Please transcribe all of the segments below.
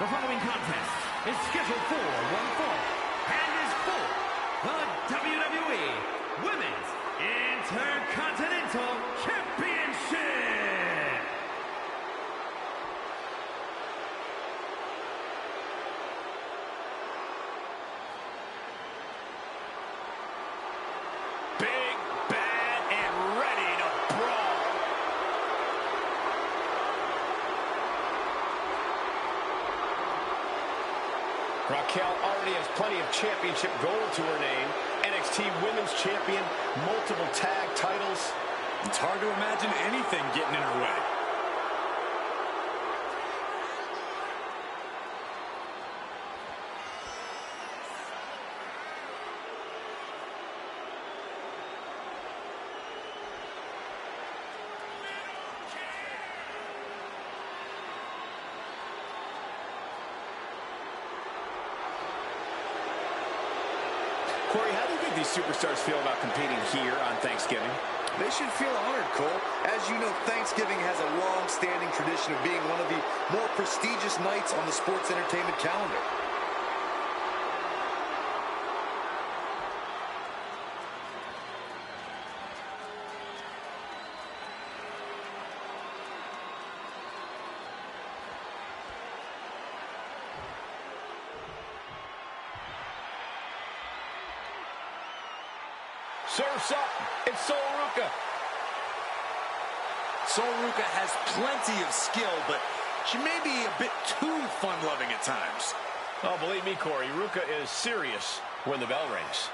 The following contest is scheduled for one fall and is for the WWE Women's Intercontinental Championship. Big, bad, and ready to brawl. Raquel already has plenty of championship gold to her name. NXT Women's Champion, multiple tag titles. It's hard to imagine anything getting in her way. Corey, how do you think these superstars feel about competing here on Thanksgiving? They should feel honored, Cole. As you know, Thanksgiving has a long-standing tradition of being one of the more prestigious nights on the sports entertainment calendar. Surfs up, it's Sol Ruca. Sol Ruca has plenty of skill, but she may be a bit too fun-loving at times. Oh, believe me, Corey, Ruca is serious when the bell rings.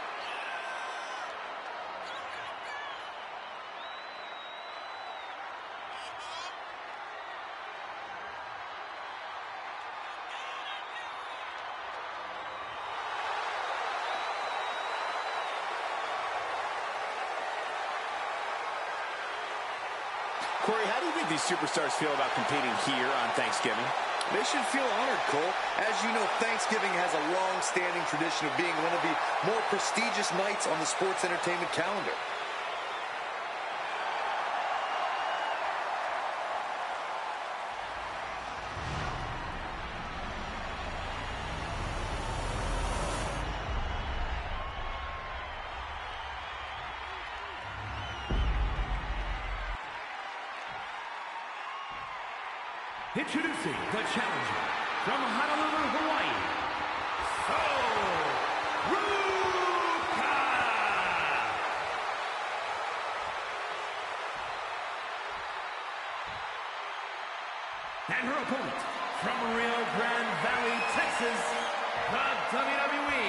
Corey, how do you think these superstars feel about competing here on Thanksgiving? They should feel honored, Cole. As you know, Thanksgiving has a long-standing tradition of being one of the more prestigious nights on the sports entertainment calendar. Introducing the challenger from Honolulu, Hawaii, Sol Ruca. And her opponent from Rio Grande Valley, Texas, the WWE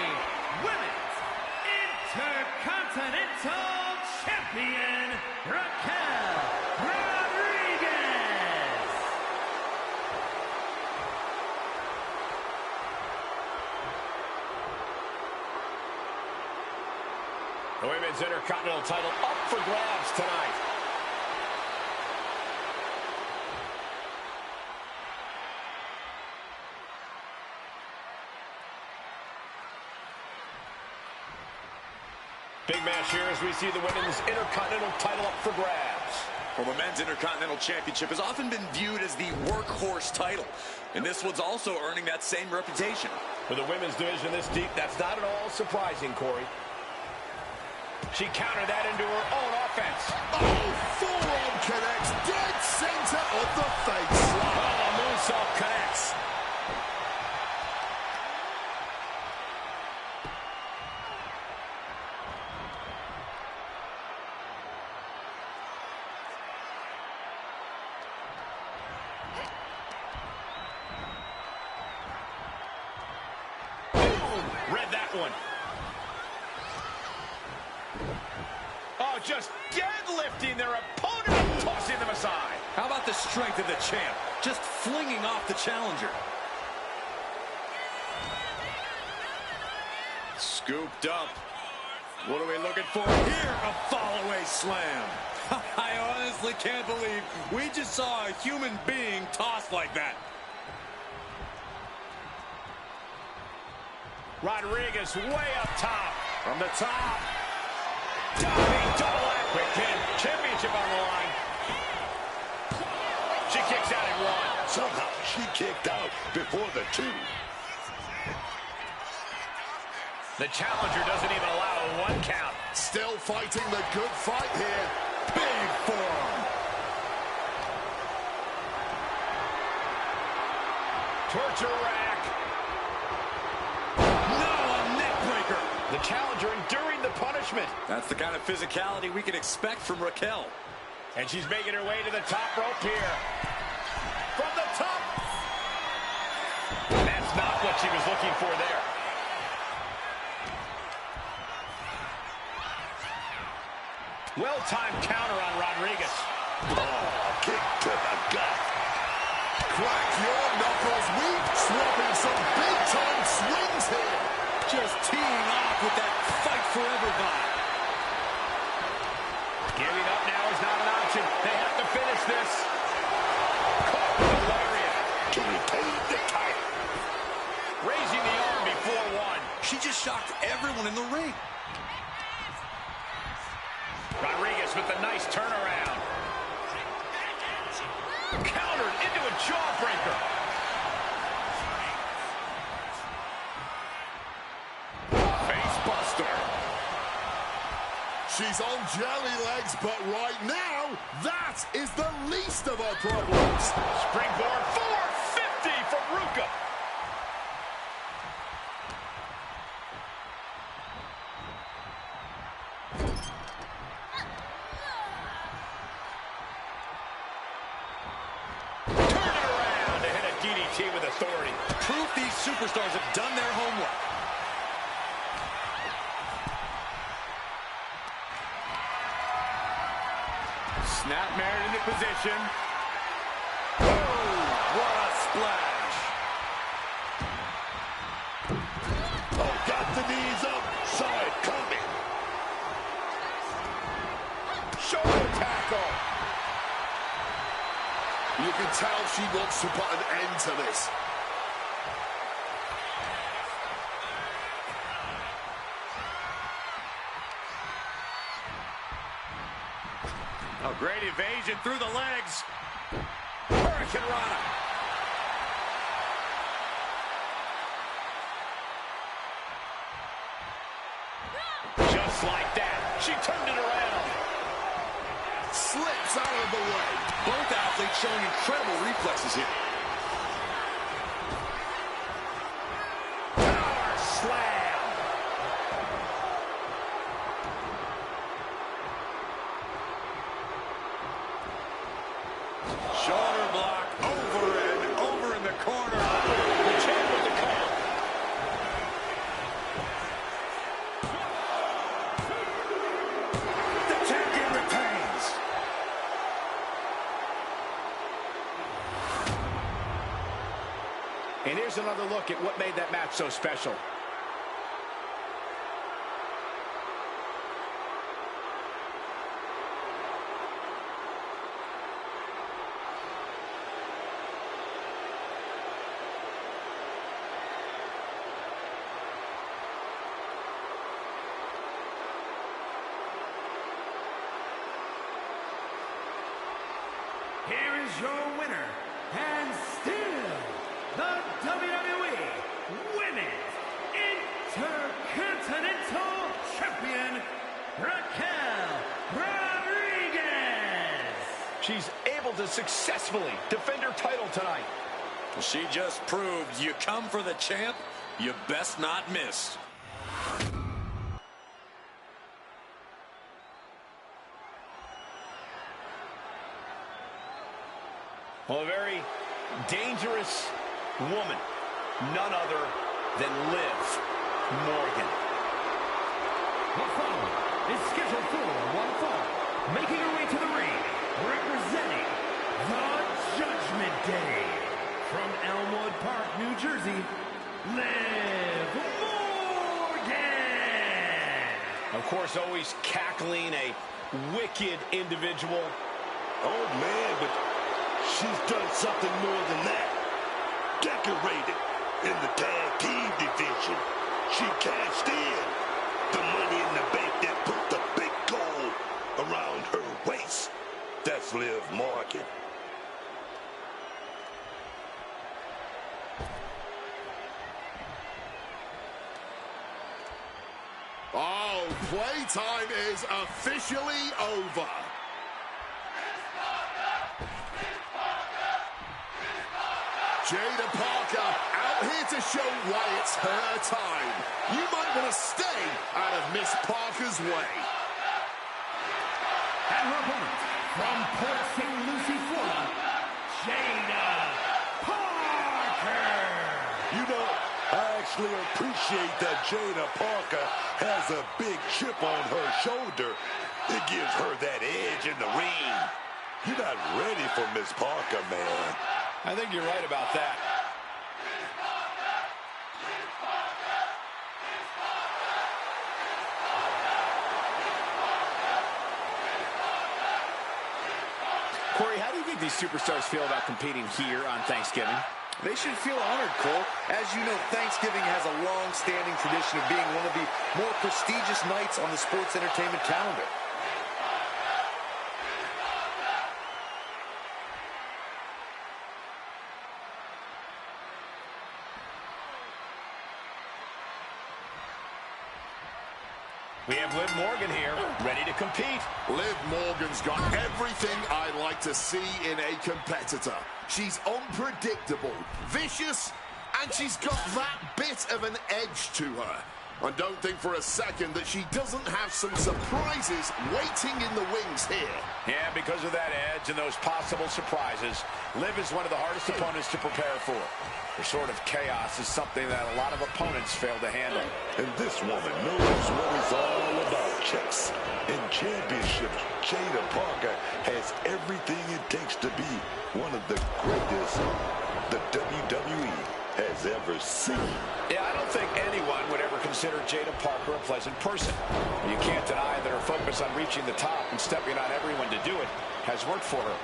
Women's Intercontinental Champion, Raquel. The Women's Intercontinental title up for grabs tonight. Big match here as we see the Women's Intercontinental title up for grabs. Well, the Men's Intercontinental Championship has often been viewed as the workhorse title, and this one's also earning that same reputation. For the women's division this deep, that's not at all surprising, Corey. She countered that into her own offense. Oh, forearm connects dead center of the face. Oh, the moonsault connects. Boom! Read that one. Oh, just deadlifting their opponent and tossing them aside. How about the strength of the champ? Just flinging off the challenger. Scooped up. What are we looking for here? A fall-away slam. I honestly can't believe we just saw a human being tossed like that. Rodriguez way up top. From the top. Diving double act. Quick pin. Championship on the line. She kicks out at one. Somehow she kicked out before the 2. The challenger doesn't even allow a 1 count. Still fighting the good fight here. Big forearm. Torture rack. No, a neck breaker. The challenger enduring the punishment. That's the kind of physicality we can expect from Raquel. And she's making her way to the top rope here. From the top. That's not what she was looking for there. Well-timed counter on Rodriguez. Oh, kick to the gut. Crack your knuckles. We've swapping some big-time swings here. Just teeing off with that fight forever vibe. Giving up now is not an option. They have to finish this. Caught with a lariat. To retain the title. Raising the arm before 1. She just shocked everyone in the ring. Rodriguez with a nice turnaround. Countered into a jawbreaker. Face buster. She's on jelly legs, but right now, that is the least of her problems. Springboard 450 from Ruka. DDT with authority. Proof these superstars have done their homework. Snapmare into position. Oh, what a splash. Oh, got the knees up. Saw it coming. Shoulder tackle. You can tell she wants to put an end to this. A great evasion through the legs. Hurricane Rana. Just like that, she turned it around. Slips out of the way. Both athletes showing incredible reflexes here. Power slam. Shoulder block over and over in the corner. The champ with the cover. The champion retains. And here's another look at what made that match so special. Here is your winner, and still the WWE Women's Intercontinental Champion, Raquel Rodriguez. She's able to successfully defend her title tonight. She just proved you come for the champ, you best not miss. Well, a very dangerous woman, none other than Liv Morgan. The following is scheduled for one fall, making her way to the ring, representing the Judgment Day. From Elmwood Park, New Jersey, Liv Morgan. Of course, always cackling, a wicked individual. Oh, man, but she's done something more than that. Decorated in the tag team division. She cashed in the Money in the Bank that put the big gold around her waist. That's Liv Morgan. Oh, playtime is officially over. Jada Parker out here to show why it's her time. You might want to stay out of Miss Parker's way. And her opponent, from Port St. Lucie, Florida, Jada Parker. You know, I actually appreciate that Jada Parker has a big chip on her shoulder. It gives her that edge in the ring. You're not ready for Miss Parker, man. I think you're right about that. Corey, how do you think these superstars feel about competing here on Thanksgiving? They should feel honored, Cole. As you know, Thanksgiving has a long-standing tradition of being one of the more prestigious nights on the sports entertainment calendar. We have Liv Morgan here, ready to compete. Liv Morgan's got everything I like to see in a competitor. She's unpredictable, vicious, and she's got that bit of an edge to her. And don't think for a second that she doesn't have some surprises waiting in the wings here. Yeah, because of that edge and those possible surprises, Liv is one of the hardest opponents to prepare for. Her sort of chaos is something that a lot of opponents fail to handle. And this woman knows what it's all about, chicks. In championships, Jada Parker has everything it takes to be one of the greatest the WWE has ever seen. Yeah, I don't think anyone would ever consider Jada Parker a pleasant person. You can't deny that her focus on reaching the top and stepping on everyone to do it has worked for her.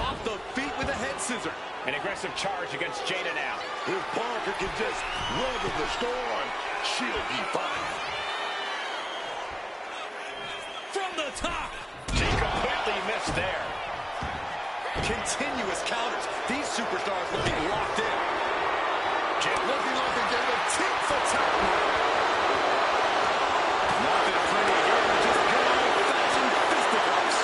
Off the feet with a head scissor. An aggressive charge against Jada now. If Parker can just weather the storm, she'll be fine. From the top. She completely missed there. Continuous counters. These superstars looking locked in. Looking like a game of tit for tat. Nothing pretty here. Just good old-fashioned fisticuffs.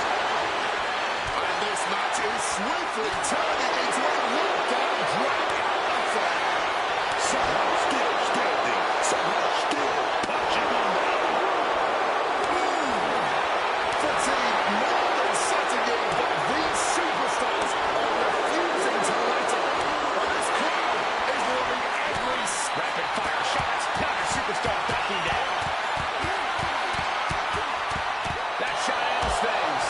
And this match is swiftly turning into a lockdown drag-out affair. Somehow still standing, somehow still punching on that. Fatigue more than setting in, but these superstars are refusing to let up. And this crowd is loving every Rapid fire shots. Now the superstar backing down. That shot ends things.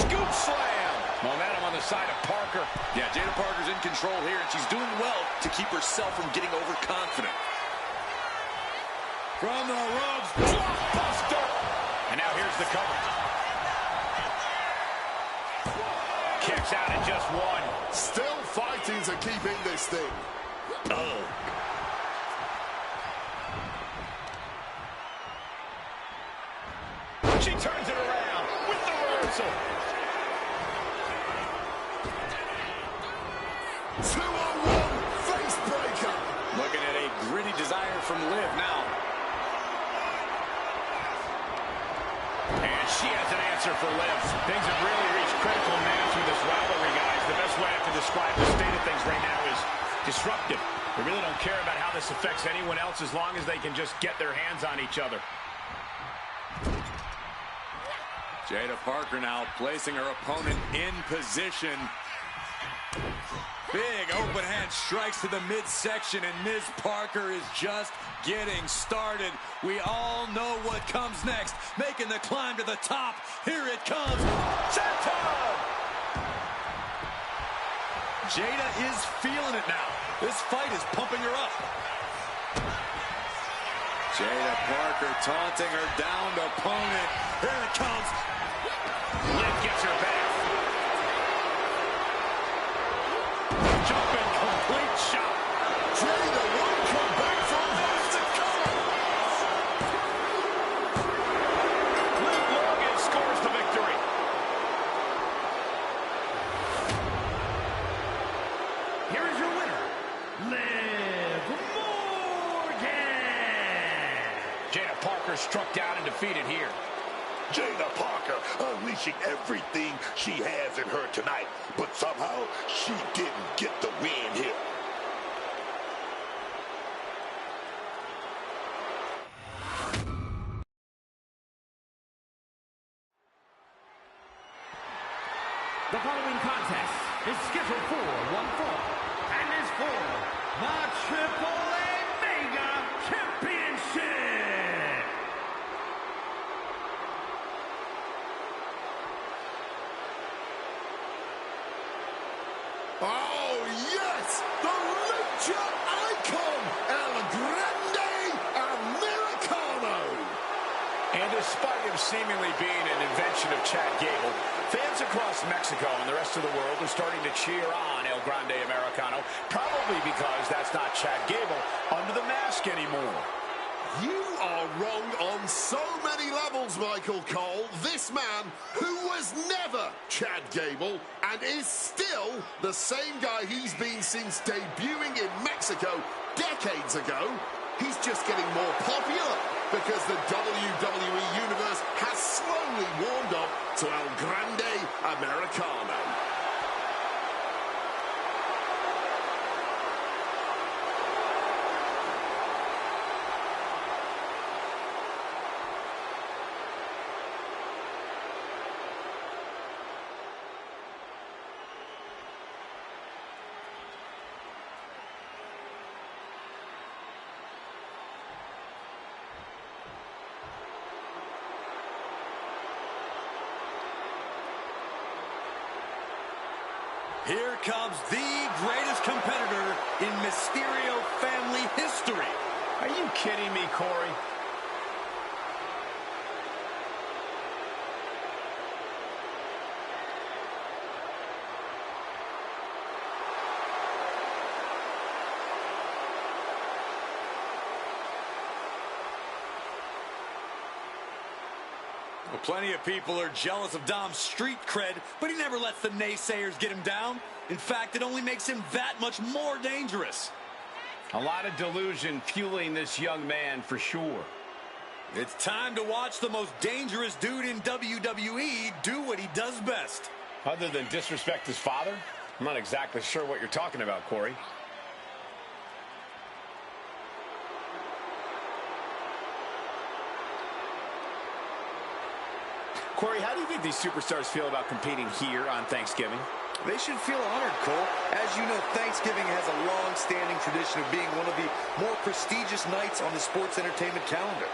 Scoop slam. Momentum on the side of Parker. Yeah, Jada Parker's in control here, and she's doing well to keep herself from getting overconfident. From the ropes. Blockbuster. And now here's the cover. Kicks out at just one. Still fighting to keep in this thing. Oh. She turns it around with the reversal. 2-on-1 face breaker. Looking at a gritty desire from Liv now. And she has an answer for Liv. Things have really reached critical mass with this rivalry, guys. The best way I can describe the state of things right now is disruptive. They really don't care about how this affects anyone else as long as they can just get their hands on each other. Jada Parker now placing her opponent in position. Big open hand strikes to the midsection, and Ms. Parker is just getting started. We all know what comes next. Making the climb to the top. Here it comes. Senton! Jada is feeling it now. This fight is pumping her up. Jada Parker taunting her downed opponent. Here it comes. Liv gets her back. Jumping complete shot. Jada won't come back from this. Jada Parker struck down and defeated here. Jada Parker unleashing everything she has in her tonight, but somehow she didn't get the win here. The following contest is scheduled for one fall and is for the AAA Mega Championship. Oh, yes! The lucha icon, El Grande Americano! And despite him seemingly being an invention of Chad Gable, fans across Mexico and the rest of the world are starting to cheer on El Grande Americano, probably because that's not Chad Gable under the mask anymore. You are wrong on so many levels, Michael Cole. This man, who was never Chad Gable and is still the same guy he's been since debuting in Mexico decades ago, he's just getting more popular because the WWE Universe has slowly warmed up to El Grande Americano. Here comes the greatest competitor in Mysterio family history. Are you kidding me, Corey? Well, plenty of people are jealous of Dom's street cred, but he never lets the naysayers get him down. In fact, it only makes him that much more dangerous. A lot of delusion fueling this young man for sure. It's time to watch the most dangerous dude in WWE do what he does best. Other than disrespect his father? I'm not exactly sure what you're talking about, Corey. Corey, how do you think these superstars feel about competing here on Thanksgiving? They should feel honored, Cole. As you know, Thanksgiving has a long-standing tradition of being one of the more prestigious nights on the sports entertainment calendar.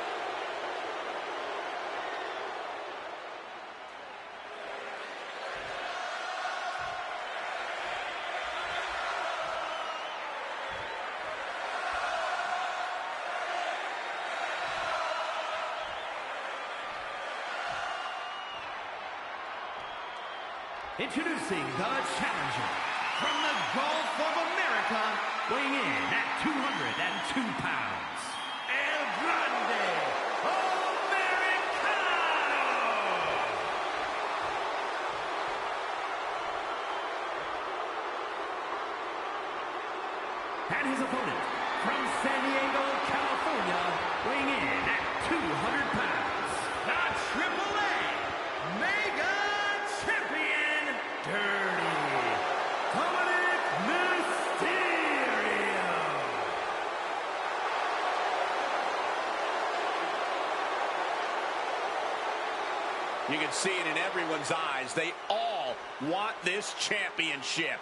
Introducing the challenger from the Gulf of America, weighing in at 202 pounds, El Grande Americano! And his opponent from San Diego, California, weighing in at 200 pounds, the AAA Mega Champion, Dirty Dominic Mysterio. You can see it in everyone's eyes. They all want this championship.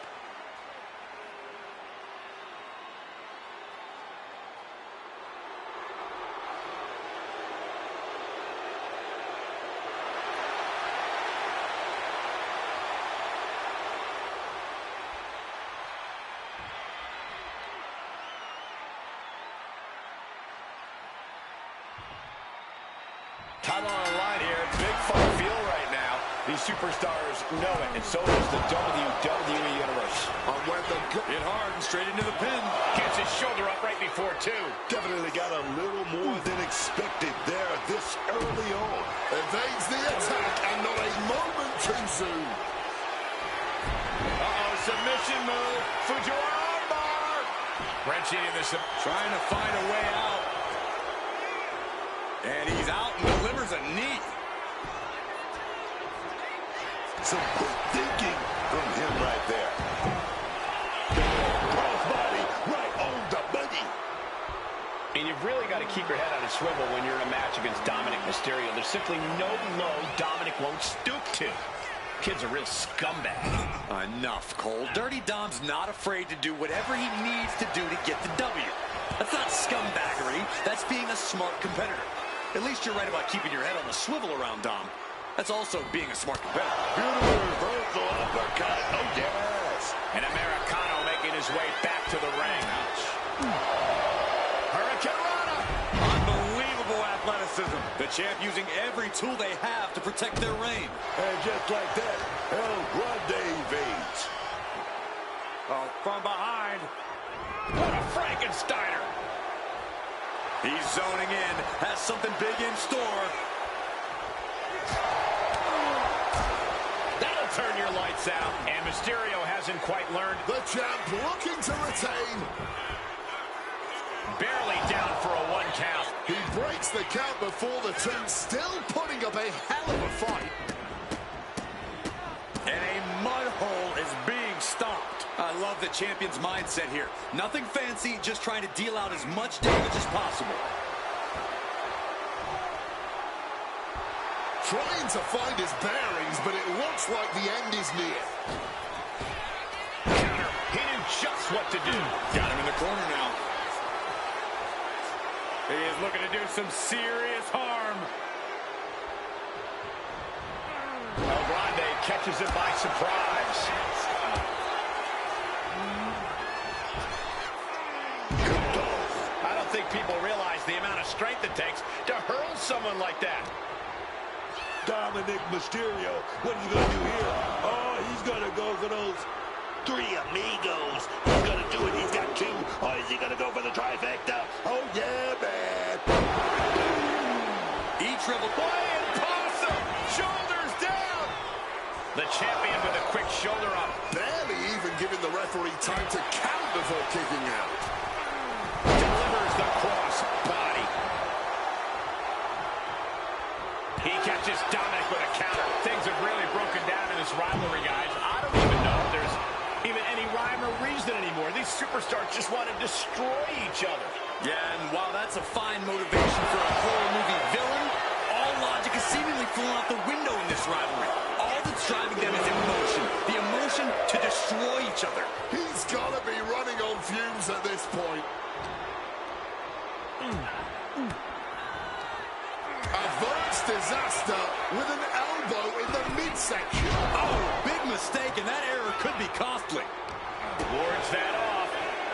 Time on the line here. Big fun feel right now. These superstars know it, and so does the WWE Universe. Hit hard and straight into the pin. Gets his shoulder up right before two. Definitely got a little more than expected there this early on. Evades the attack and not a moment too soon. Uh-oh, submission move. Fujiwara armbar. Wrenching in this. Trying to find a way out. And he's out and delivers a knee. Some quick thinking from him right there. Crossbody right on the money. And you've really got to keep your head on a swivel when you're in a match against Dominic Mysterio. There's simply no low Dominic won't stoop to. Kid's a real scumbag. Enough, Cole. Dirty Dom's not afraid to do whatever he needs to do to get the W. That's not scumbaggery. That's being a smart competitor. At least you're right about keeping your head on the swivel around Dom. That's also being a smart competitor. Beautiful reversal uppercut. Oh, yes. An Americano making his way back to the ring. Ouch. Hurricane Rana. Unbelievable athleticism. The champ using every tool they have to protect their reign. And just like that, El Grande evades. Oh, from behind. What a Frankensteiner. He's zoning in. Has something big in store. That'll turn your lights out. And Mysterio hasn't quite learned. The champ looking to retain. Barely down for a 1 count. He breaks the count before the two, still putting up a hell of a fight. And a mud hole is being stomped. I love the champion's mindset here. Nothing fancy, just trying to deal out as much damage as possible. Trying to find his bearings, but it looks like the end is near. Counter. He knew just what to do. Got him in the corner now. He is looking to do some serious harm. El Grande catches it by surprise. I don't think people realize the amount of strength it takes to hurl someone like that. Dominic Mysterio, what is he going to do here? Oh, he's going to go for those 3 amigos. He's going to do it. He's got 2. Or is he going to go for the trifecta? Oh, yeah, man. Each rebel. Flying possum! Shoulders down! The champion with a quick shoulder up. Barely even giving the referee time to count before kicking out. Delivers the cross body. He catches Dominic with a counter. Things have really broken down in this rivalry, guys. I don't even know if there's even any rhyme or reason anymore. These superstars just want to destroy each other. Yeah, and while that's a fine motivation for a horror movie villain, all logic is seemingly flown out the window in this rivalry. All that's driving them is emotion. The emotion to destroy each other. He's got to be running on fumes at this point. Averts disaster with an elbow in the midsection. Oh, big mistake, and that error could be costly. Wards that off.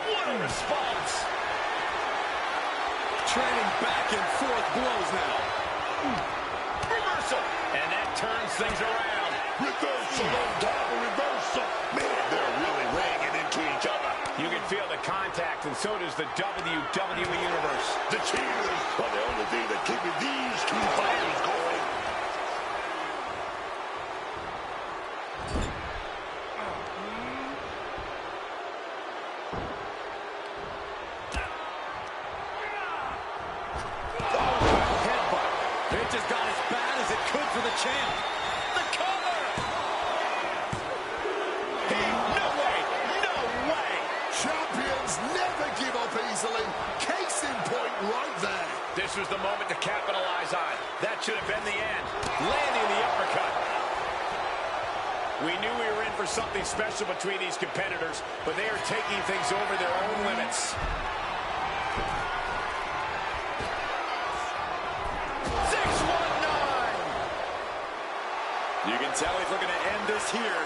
What a response. Trading back and forth blows now. Reversal. And that turns things around. Reversal on top of reversal. Man, they're really laying it into each other. You can feel the contact, and so does the WWE Universe. The cheers are the only thing that keeping these 2 fighters going. It just got as bad as it could for the champ. The cover! No way! No way! Champions never give up easily. Case in point right there. This was the moment to capitalize on. That should have been the end. Landing the uppercut. We knew we were in for something special between these competitors, but they are taking things over their own limits. You can tell he's looking to end this here.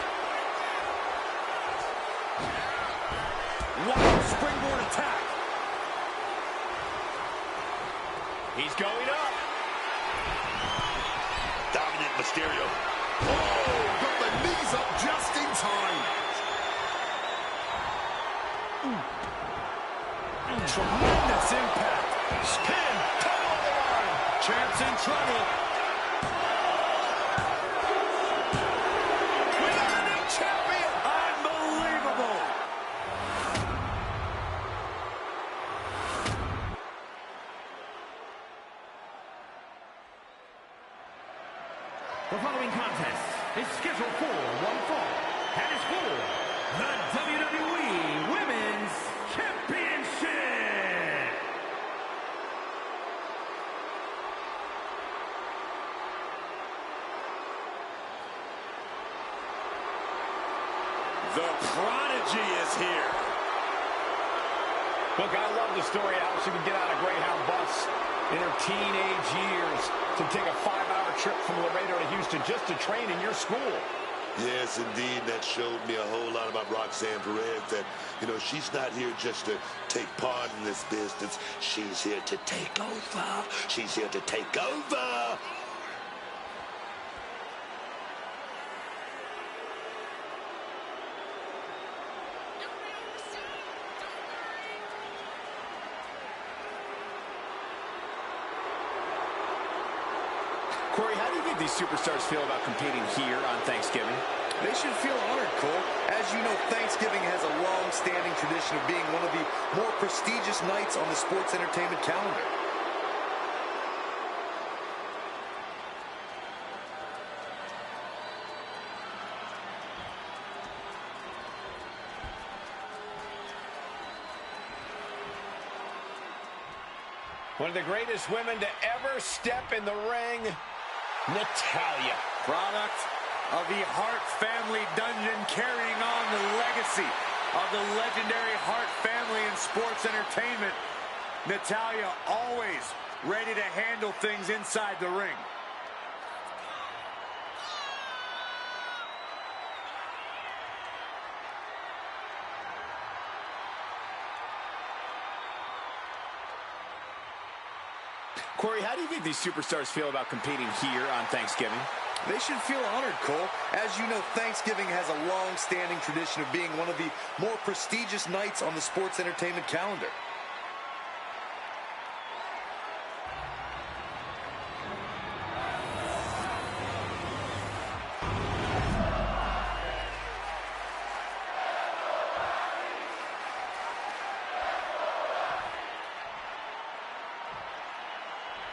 Wild springboard attack. He's going up. Dominic Mysterio. Oh, got the knees up just in time. Tremendous impact. Spin. Toe on the line. Champ's in trouble. The following contest is scheduled for one fall and is for the WWE Women's Championship. The Prodigy is here. Look, I love the story how she could get on a Greyhound bus in her teenage years to take a 5-hour trip from Laredo to Houston just to train in your school. Yes, indeed. That showed me a whole lot about Roxanne Perez, that, you know, she's not here just to take part in this business. She's here to take over. She's here to take over. Corey, how do you think these superstars feel about competing here on Thanksgiving? They should feel honored, Cole. As you know, Thanksgiving has a long-standing tradition of being one of the more prestigious nights on the sports entertainment calendar. One of the greatest women to ever step in the ring, Natalya. Product of the Hart family dungeon, carrying on the legacy of the legendary Hart family in sports entertainment. Natalya always ready to handle things inside the ring. Corey, how do you think these superstars feel about competing here on Thanksgiving? They should feel honored, Cole. As you know, Thanksgiving has a long-standing tradition of being one of the more prestigious nights on the sports entertainment calendar.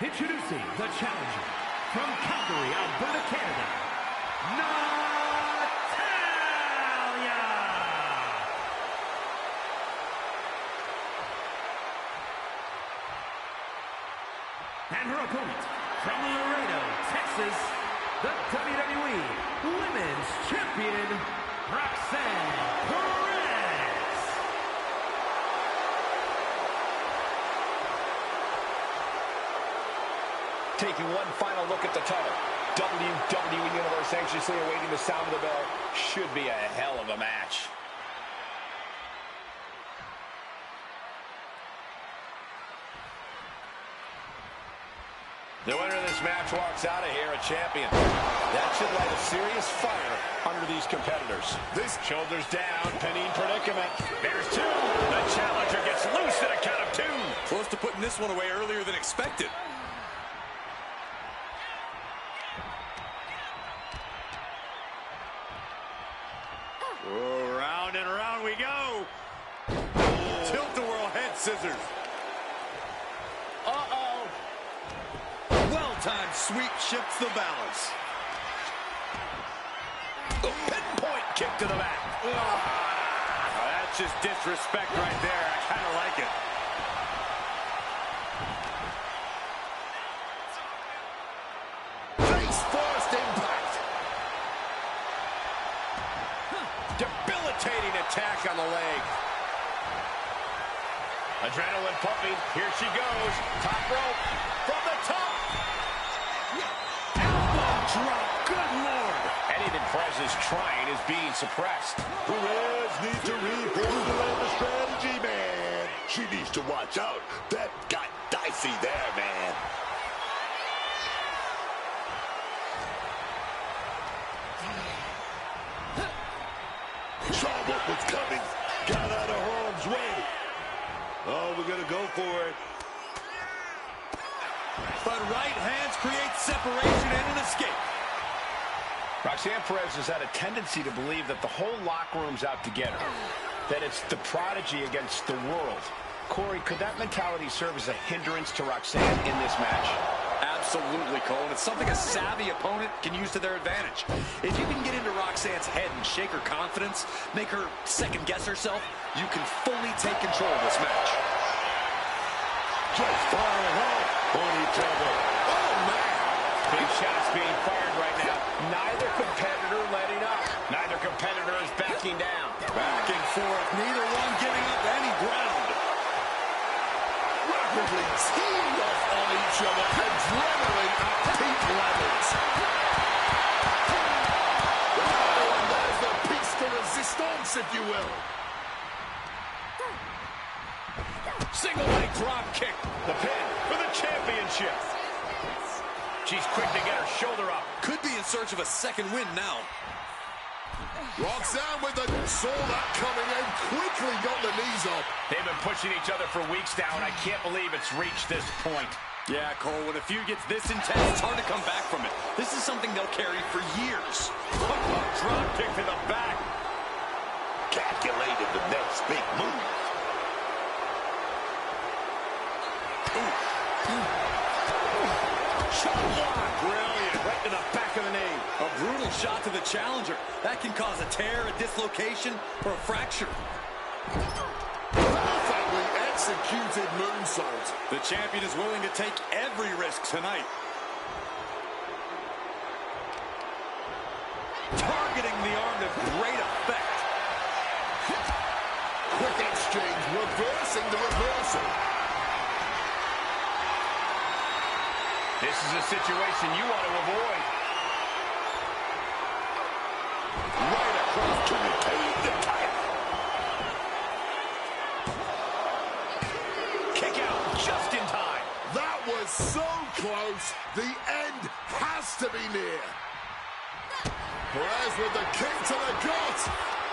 Introducing the challenger from Calgary, Alberta, Canada, Natalya! And her opponent from Laredo, Texas, the WWE Women's Champion, Roxanne Perez. Taking one final look at the title. WWE Universe anxiously awaiting the sound of the bell. Should be a hell of a match. The winner of this match walks out of here a champion. That should light a serious fire under these competitors. This shoulders down, pinning predicament. There's two. The challenger gets loose at a count of two. Close to putting this one away earlier than expected. Oh, round and round we go. Oh. Tilt-a-whirl head scissors. Uh-oh. Well-timed sweep shifts the balance. The pinpoint kick to the back. Oh, that's just disrespect right there. I kind of like it. Face-first impact. Debilitating attack on the leg. Adrenaline pumping. Here she goes. Top rope. From the top. Elbow drop. Good Lord. Anything Perez is trying is being suppressed. Perez needs to reformulate the strategy, man. She needs to watch out. That got dicey there, man. Saw what was coming. Got out of harm's way. Oh, we're going to go for it. But right hands create separation and an escape. Roxanne Perez has had a tendency to believe that the whole locker room's out to get her. That it's the Prodigy against the world. Corey, could that mentality serve as a hindrance to Roxanne in this match? Absolutely, Cole. And it's something a savvy opponent can use to their advantage. If you can get into Roxanne's head and shake her confidence, make her second-guess herself, you can fully take control of this match. Just firing off on each other. Oh, man. Big shots being fired right now. Neither competitor letting up. Neither competitor is backing down. Back and forth, neither one giving up any ground. Rapidly teamed off on each other. Adrenaline at peak levels. Oh, and there's the piece de resistance, if you will. Single leg drop kick. The pin for the championship. She's quick to get her shoulder up. Could be in search of a second win now. Roxanne with the saw that coming and quickly got the knees up. They've been pushing each other for weeks now, and I can't believe it's reached this point. Yeah, Cole, when a feud gets this intense, it's hard to come back from it. This is something they'll carry for years. Drop kick to the back. Calculated the next big move. Shot block. Brilliant. Right to the back of the knee. A brutal shot to the challenger. That can cause a tear, a dislocation, or a fracture. Perfectly executed moonsault. The champion is willing to take every risk tonight. Targeting the arm to great effect. Quick exchange, reversing the reversal. This is a situation you want to avoid. Right across to retain the title. Kick out just in time. That was so close. The end has to be near. Perez with the kick to the gut.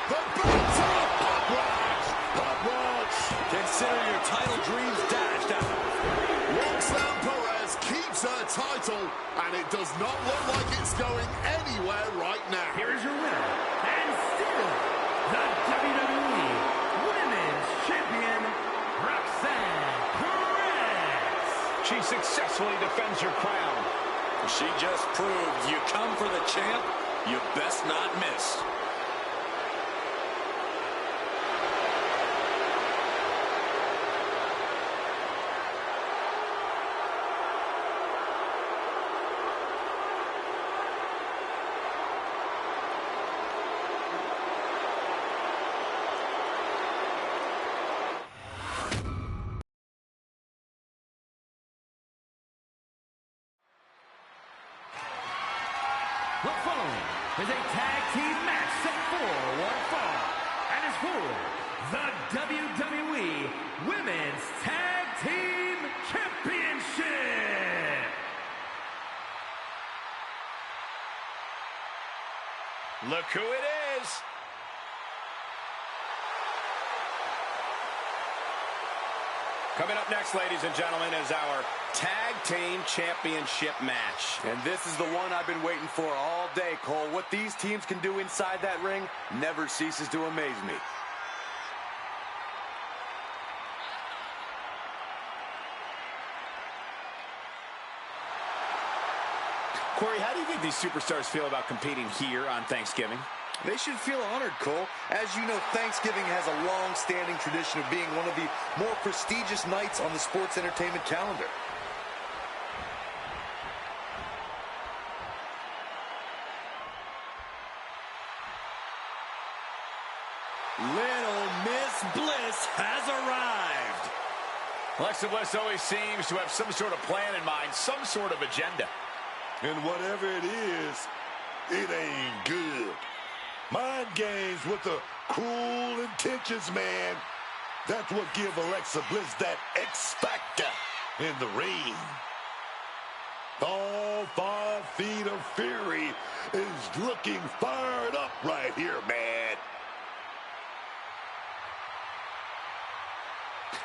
The belt to the upright. Upright. Consider your title dreams dashed out. Roxanne Perez keeps her title, and it does not look like it's going anywhere right now. Here is your winner, and still the WWE Women's Champion, Roxanne Perez. She successfully defends her crown. She just proved you come for the champ, you best not miss. The following is a tag team match set for one fall and is for the WWE Women's Tag Team Championship. Look who it is. Coming up next, ladies and gentlemen, is our Tag Team Championship match. And this is the one I've been waiting for all day, Cole. What these teams can do inside that ring never ceases to amaze me. Corey, how do you think these superstars feel about competing here on Thanksgiving? They should feel honored, Cole. As you know, Thanksgiving has a long-standing tradition of being one of the more prestigious nights on the sports entertainment calendar. Little Miss Bliss has arrived. Alexa Bliss always seems to have some sort of plan in mind, some sort of agenda. And whatever it is, it ain't good. Mind games with the cruel intentions, man. That's what give Alexa Bliss that X factor in the ring. All 5 feet of fury is looking fired up right here, man.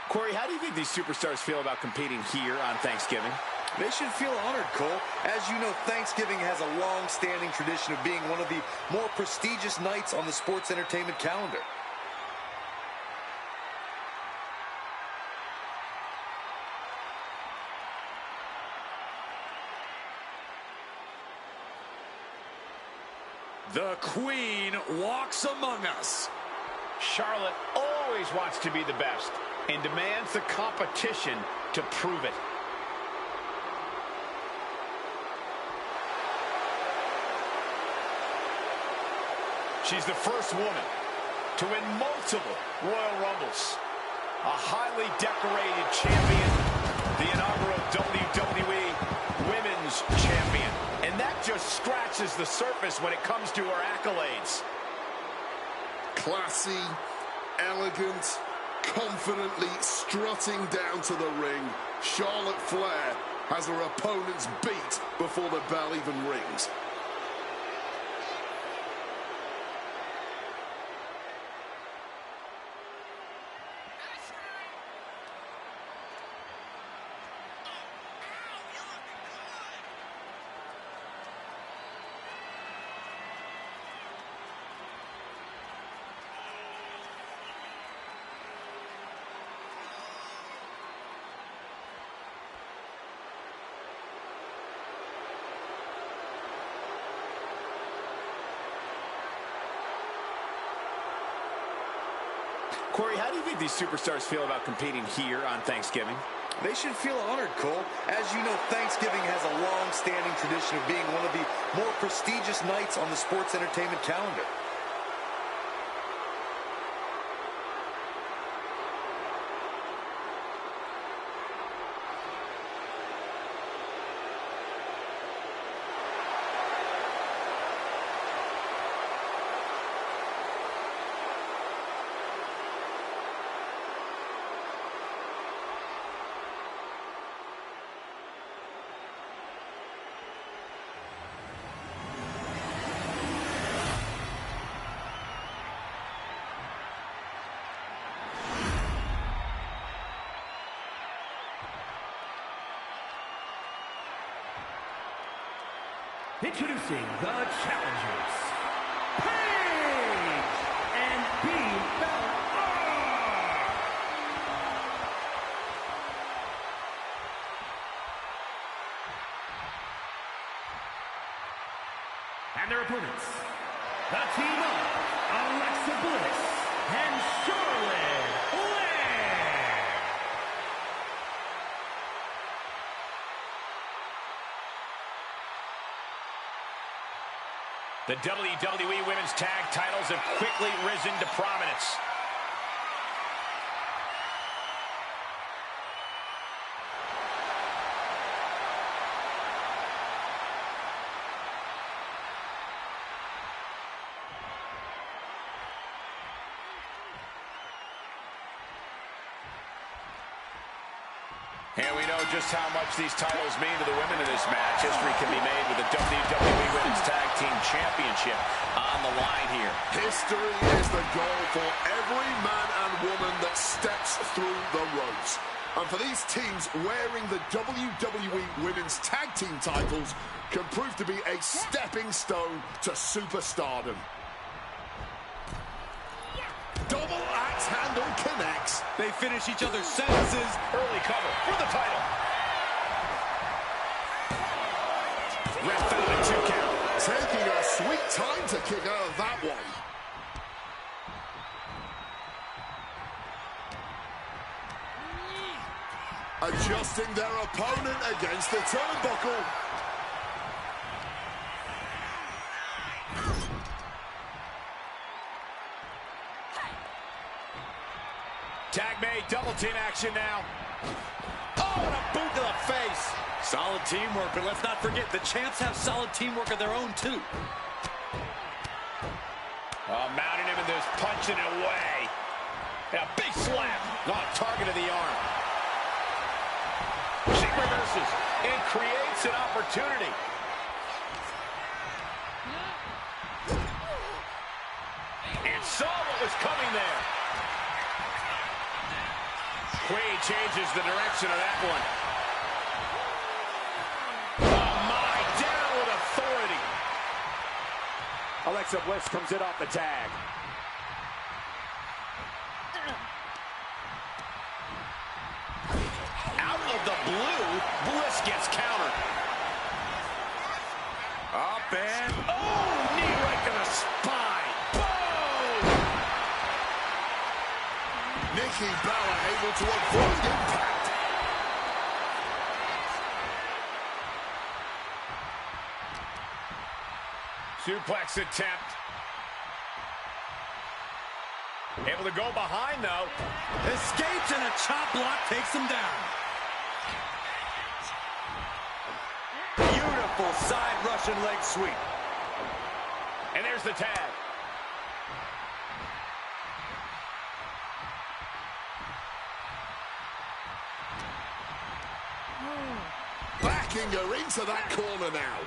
Corey, how do you think these superstars feel about competing here on Thanksgiving? They should feel honored, Cole. As you know, Thanksgiving has a long-standing tradition of being one of the more prestigious nights on the sports entertainment calendar. The Queen walks among us. Charlotte always wants to be the best and demands the competition to prove it. She's the first woman to win multiple Royal Rumbles. A highly decorated champion, the inaugural WWE Women's Champion. And that just scratches the surface when it comes to her accolades. Classy, elegant, confidently strutting down to the ring, Charlotte Flair has her opponents beat before the bell even rings. Corey, how do you think these superstars feel about competing here on Thanksgiving? They should feel honored, Cole. As you know, Thanksgiving has a long-standing tradition of being one of the more prestigious nights on the sports entertainment calendar. Introducing the challengers, Paige and B-Bella. And their opponents, the team of Alexa Bliss and Charlotte Flair. The WWE Women's Tag titles have quickly risen to prominence. And we know just how much these titles mean to the women in this match. History can be made with the WWE Women's Tag Team Championship on the line here. History is the goal for every man and woman that steps through the ropes. And for these teams, wearing the WWE Women's Tag Team titles can prove to be a stepping stone to superstardom. Double axe handle connects. They finish each other's sentences. Early cover for the title. Ref found a 2 count. Taking a sweet time to kick out of that one. Adjusting their opponent against the turnbuckle. Tag made, double team action now. Oh, and a boot to the face. Solid teamwork, but let's not forget the champs have solid teamwork of their own too. Mounting him and there's punching it away. And a big slap. Not target of the arm. She reverses and creates an opportunity. And saw what was coming there. Queen changes the direction of that one. Oh my, down with authority. Alexa Bliss comes in off the tag. Out of the blue, Bliss gets countered. Up and Oh, knee right to the Nikki Bella able to avoid impact. Suplex attempt. Able to go behind, though. Escapes, and a chop block takes him down. Beautiful side Russian leg sweep. And there's the tag. Backing her into that corner now.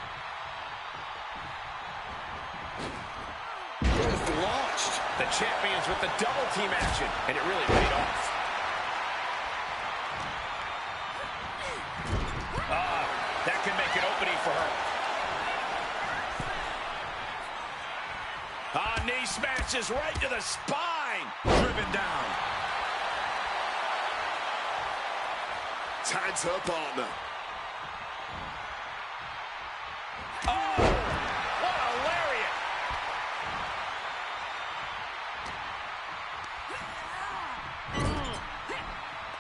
Just launched. The champions with the double team action, and it really paid off. That can make an opening for her. Knee smashes right to the spine. Driven down. Tags her partner. Oh, what a lariat.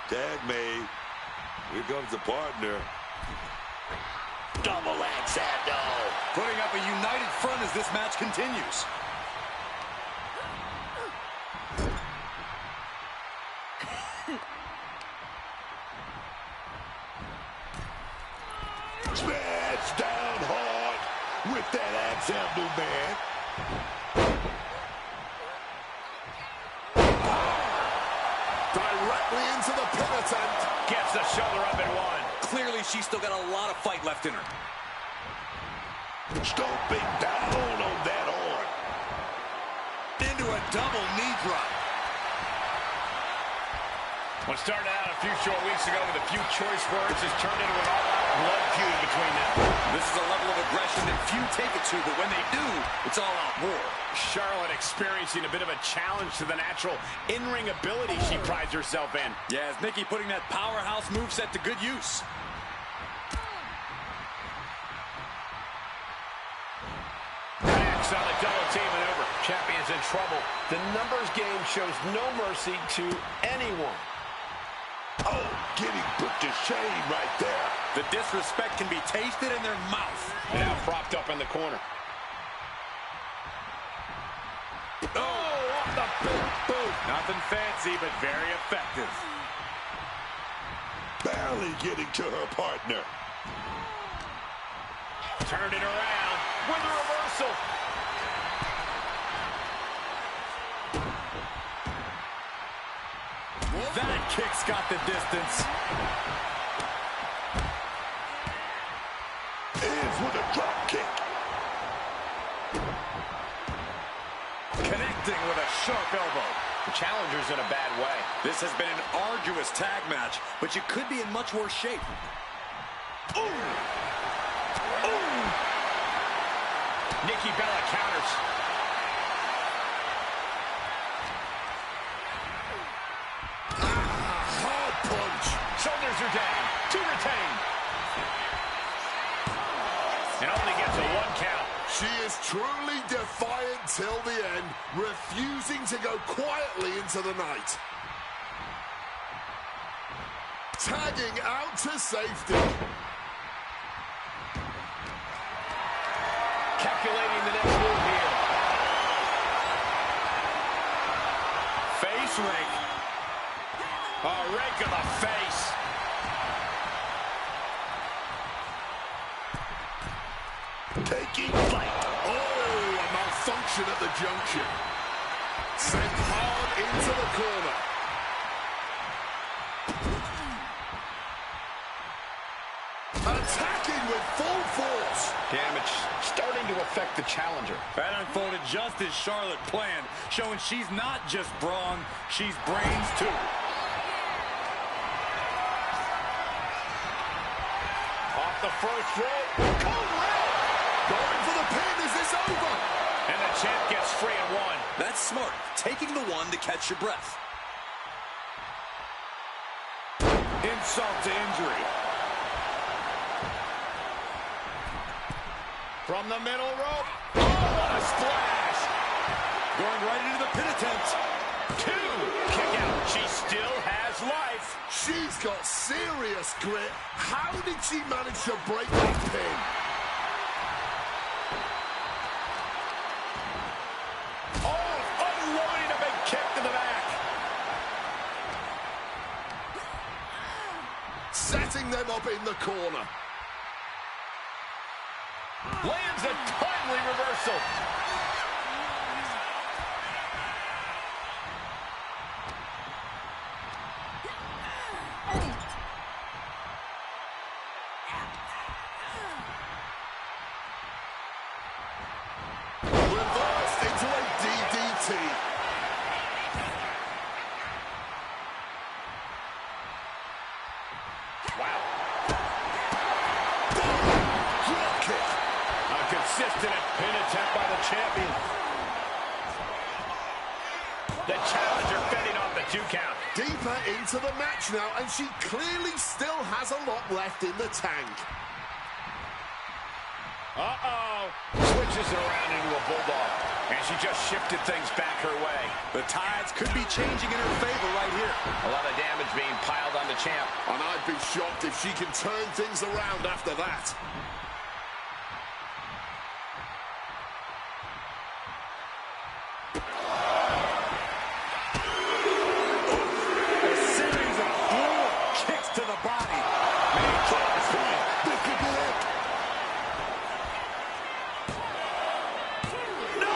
Tag made. Here comes the partner. Double axe handle. Putting up a united front as this match continues. Smash down hard with that axe handle, man. Directly into the pin attempt. Gets the shoulder up and one. Clearly, she's still got a lot of fight left in her. Stomping down on that arm. Into a double knee drop. What started out a few short weeks ago with a few choice words has turned into an all-out blood feud between them. This is a level of aggression that few take it to, but when they do, it's all-out war. Charlotte experiencing a bit of a challenge to the natural in-ring ability she prides herself in. Yeah, as Nikki putting that powerhouse moveset to good use. Connects on the double team maneuver. Champion's in trouble. The numbers game shows no mercy to anyone. Oh, getting put to shame right there. The disrespect can be tasted in their mouth. Now propped up in the corner. Oh, off the big boot. Nothing fancy, but very effective. Barely getting to her partner. Turned it around with a reversal. That kick's got the distance. Ends with a drop kick. Connecting with a sharp elbow. The challenger's in a bad way. This has been an arduous tag match, but you could be in much worse shape. Ooh! Ooh! Nikki Bella counters. Hard punch. Shoulders are down. To retain. And only gets a 1 count. She is truly defiant till the end, refusing to go quietly into the night. Tagging out to safety. Calculating the next move here. Face rake. A rake of the face. Taking flight. Oh, a malfunction at the junction. Sent hard into the corner. Attacking with full force. Damage starting to affect the challenger. That unfolded just as Charlotte planned, showing she's not just brawn, she's brains too. Off the first rope. Code red. Going for the pin. Is this over? And the champ gets free at 1. That's smart, taking the one to catch your breath. Insult to injury. From the middle rope. Oh, what a splash. Going right into the pin attempt. 2. Kick out. She's still has life. She's got serious grit. How did she manage to break that pin? Oh, unloading a big kick to the back. Setting them up in the corner. Lands a timely reversal. Reversed into a DDT. Wow. Drop kick. A consistent pin attempt by the champion. The challenger fending off the 2 count. Deeper into the match now, and she clearly still has a lot left in the tank. Uh-oh. Switches it around into a bulldog. And she just shifted things back her way. The tides could be changing in her favor right here. A lot of damage being piled on the champ. And I'd be shocked if she can turn things around after that. A series of brutal kicks to the body. This could be it. No!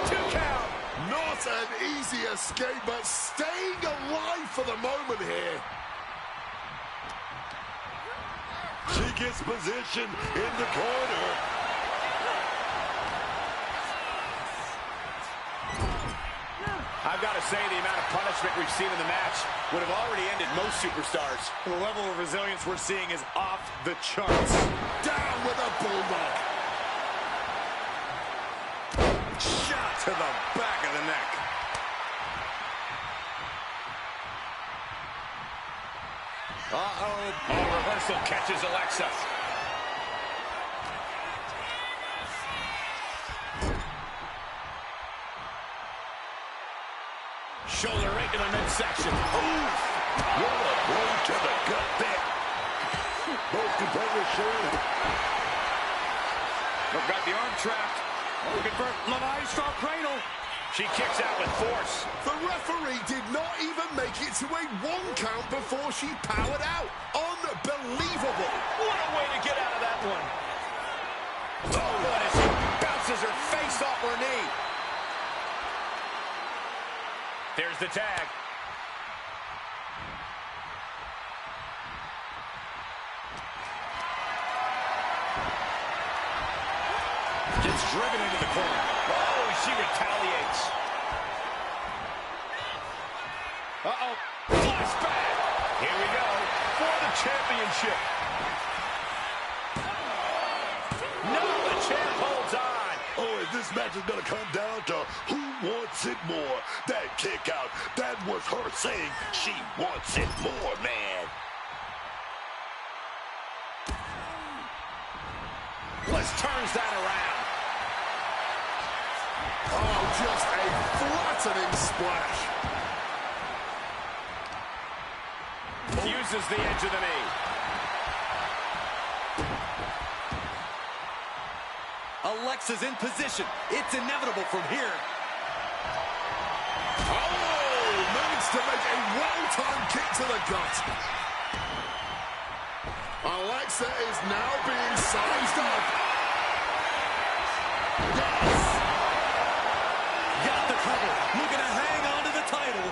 2 count! Not an easy escape, but staying alive for the moment here. She gets position in the corner. I've got to say, the amount of punishment we've seen in the match would have already ended most superstars. The level of resilience we're seeing is off the charts. Down with a bulldog. Shot to the back of the neck. Uh-oh. Oh, reversal catches Alexa. Shoulder right to the midsection. Ooh, what a blow to the gut there. Both competitors showing it. Look, got the arm trapped. Looking for Levi straw cradle. She kicks out with force. The referee did not even make it to a 1 count before she powered out. Unbelievable. What a way to get out of that one. Oh, what as she bounces her face off her knee. There's the tag. Gets driven into the corner. Oh, she retaliates. Uh-oh. Flashback. Here we go for the championship. No, the champ holds on. Oh, and this match is going to come down to who wants it more. That kick out, that was her saying she wants it more, man. Bliss turns that around. Oh, just a flattening splash. Uses the edge of the knee. Alexa's in position. It's inevitable from here. Oh, managed to make a well-timed kick to the gut. Alexa is now being sized up. Yes! Got the cover. Looking to hang on to the title.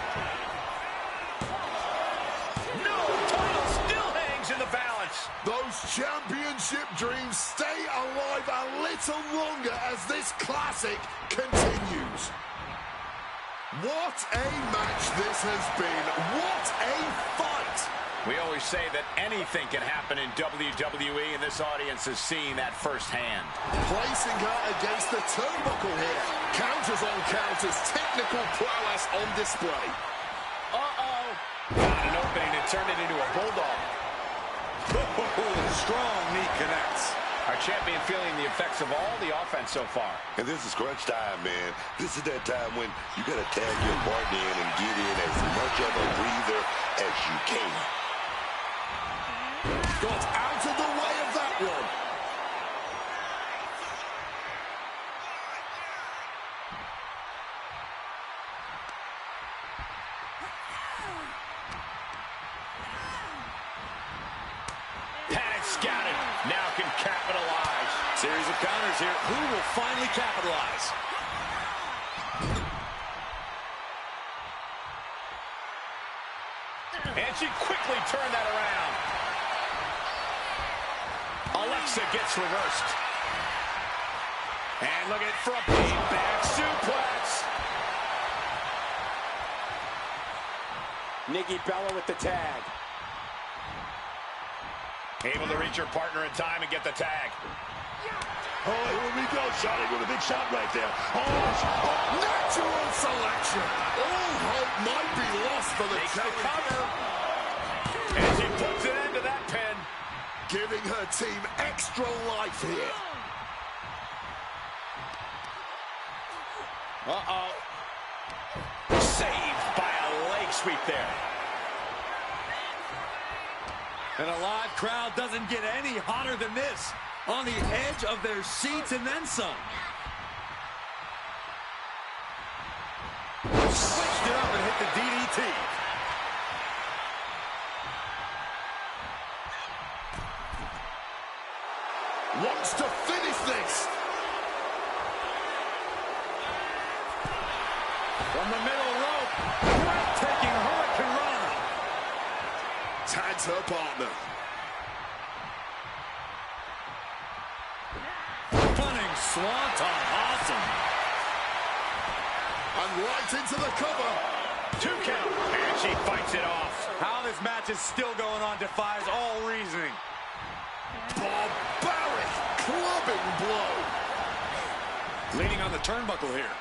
No, title still hangs in the balance. Those championship dreams stay alive a little longer as this classic continues. What a match this has been. What a fight. We always say that anything can happen in WWE, and this audience is seeing that firsthand. Placing her against the turnbuckle here. Counters on counters. Technical prowess on display. Uh-oh. Got an opening to turn it into a bulldog. Strong knee connects. Our champion feeling the effects of all the offense so far. And this is crunch time, man. This is that time when you got to tag your partner in and get in as much of a breather as you can. Got out of the way of that one. Panic scouted. Now can capitalize. Series of counters here. Who will finally capitalize? And she quickly turned that around. Alexa gets reversed. And look at from the back suplex. Nikki Bella with the tag. Able to reach her partner in time and get the tag. Oh, here we go. Shotty with a big shot right there. Oh, Natural selection. All hope might be lost for the Takes the challenger. cover. And she puts an end to that pin. Giving her team extra life here. Uh-oh. Saved by a leg sweep there. And a live crowd doesn't get any hotter than this. On the edge of their seats and then some. Switched it up and hit the DDT. Wants to finish this. From the middle rope. Breathtaking Hurricane Rana. Tags her partner. Stunning swanton. Awesome. And right into the cover. 2 count. And she fights it off. How this match is still going on defies all reasoning. Barbaric clubbing blow. Leaning on the turnbuckle here.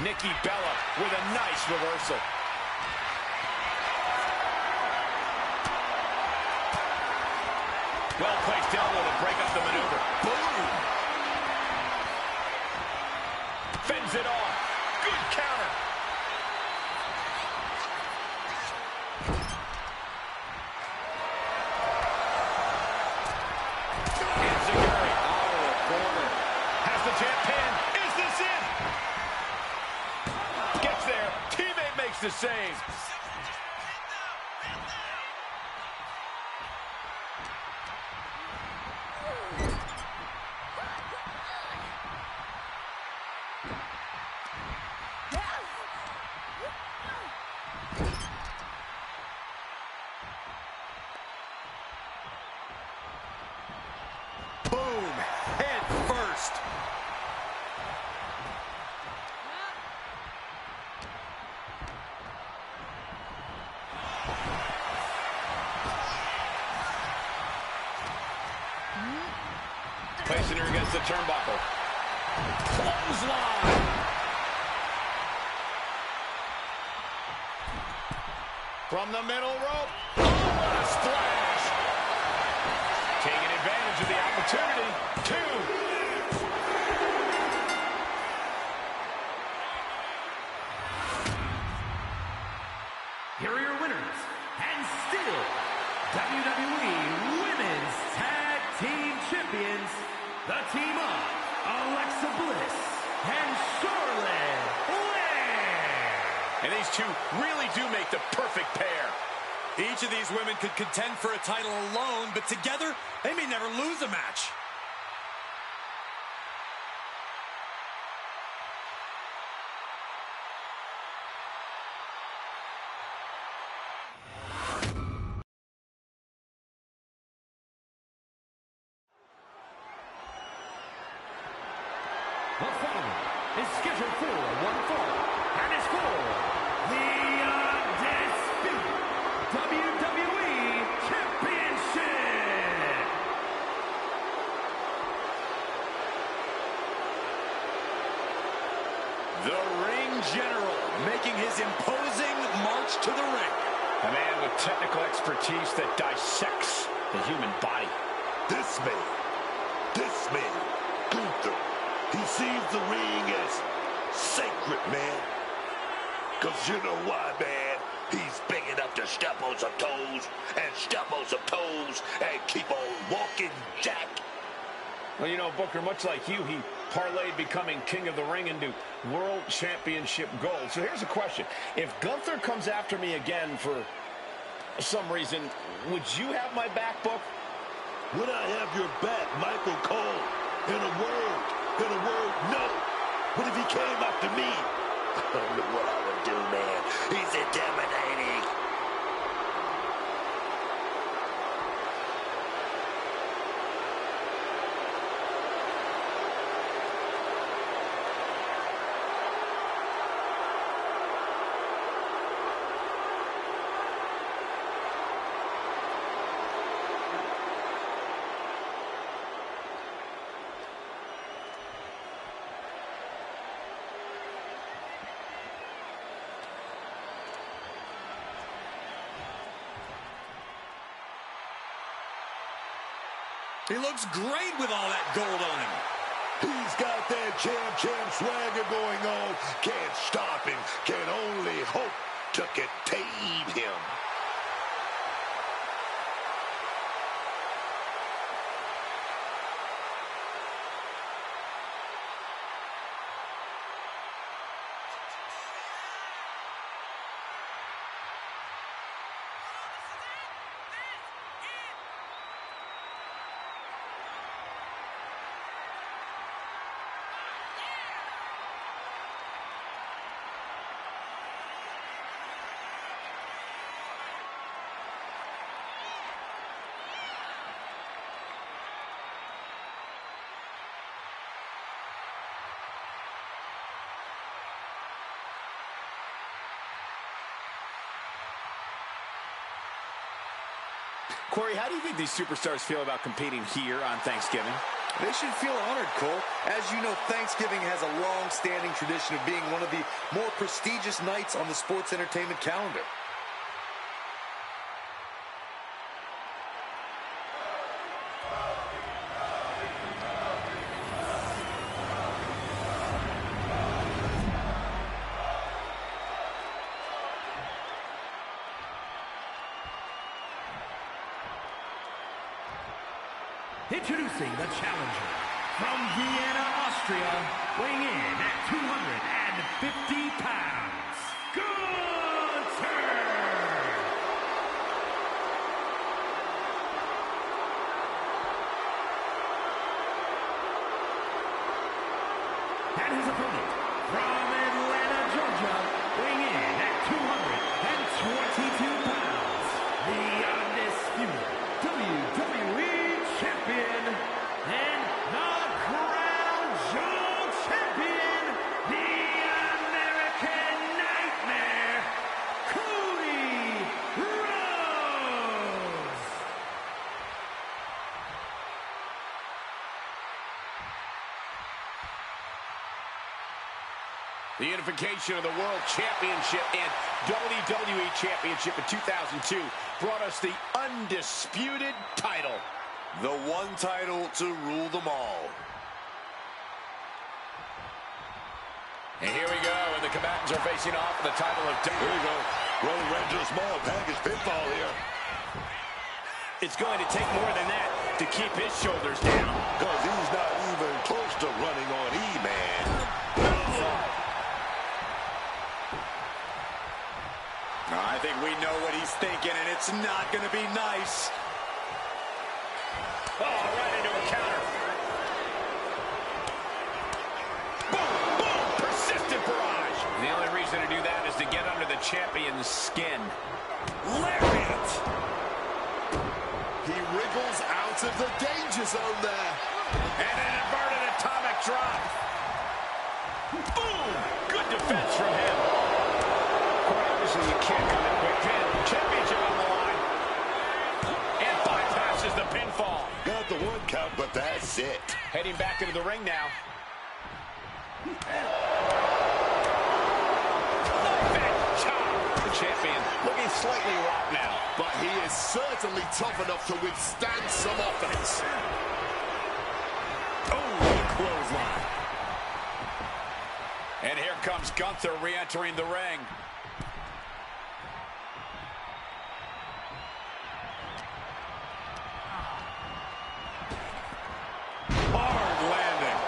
Nikki Bella with a nice reversal. Well-placed elbow to break up the maneuver. Boom. Fends it off. Good counter. Enziguri out of the corner. Has the champ pin. Is this it? Gets there. Teammate makes the save. Boom. Head first. Placing her against the turnbuckle. Clothesline. From the middle rope. Oh, what a splash. Taking advantage of the opportunity. 2. Here are your winners, and still WWE Women's Tag Team Champions, the team of Alexa Bliss and Charlotte Flair. And these two really do make the perfect pair. Each of these women could contend for a title alone, but together, they may never lose a match. The following is scheduled for one fall, and is for the Undisputed WWE Championship. expertise that dissects the human body. This man, Gunther, he sees the ring as sacred, man. Because you know why, man? He's big enough to step on some toes and keep on walking, Jack. Well, you know, Booker, much like you, he parlayed becoming king of the ring into world championship gold. So here's a question. If Gunther comes after me again for some reason, would you have my back, Book? Would I have your back, Michael Cole? In a word, no. But if he came after me, I don't know what I would do, man. He's intimidating. He looks great with all that gold on him. He's got that champ swagger going on. Can't stop him. Can only hope to contain him. Corey, how do you think these superstars feel about competing here on Thanksgiving? They should feel honored, Cole. As you know, Thanksgiving has a long-standing tradition of being one of the more prestigious nights on the sports entertainment calendar. Introducing the challenger from Vienna, Austria, weighing in at 250 pounds, Gunther! And his opponent from Atlanta, Georgia, weighing in at 222 pounds, the undisputed WWE Champion and the Crown Jewel Champion, the American Nightmare, Cody Rhodes. The unification of the World Championship and WWE Championship in 2002 brought us the undisputed title. The one title to rule them all. And here we go, and the combatants are facing off for the title of Here we go. Rolling right to a small package pinfall here. It's going to take more than that to keep his shoulders down. Because he's not even close to running on E-Man. I think we know what he's thinking, and it's not going to be nice. Oh, right into a counter. Boom, boom, persistent barrage. The only reason to do that is to get under the champion's skin. Lariat! He wriggles out of the danger zone there. And an inverted atomic drop. Boom! Good defense from him. Well, obviously you can't come in quick. Championship on the line. And bypasses the pinfall. Got the one count, but that's it. Heading back into the ring now. The champion looking slightly rocked now. But he is certainly tough enough to withstand some offense. Oh, what a clothesline. And here comes Gunther re-entering the ring. Hard landing.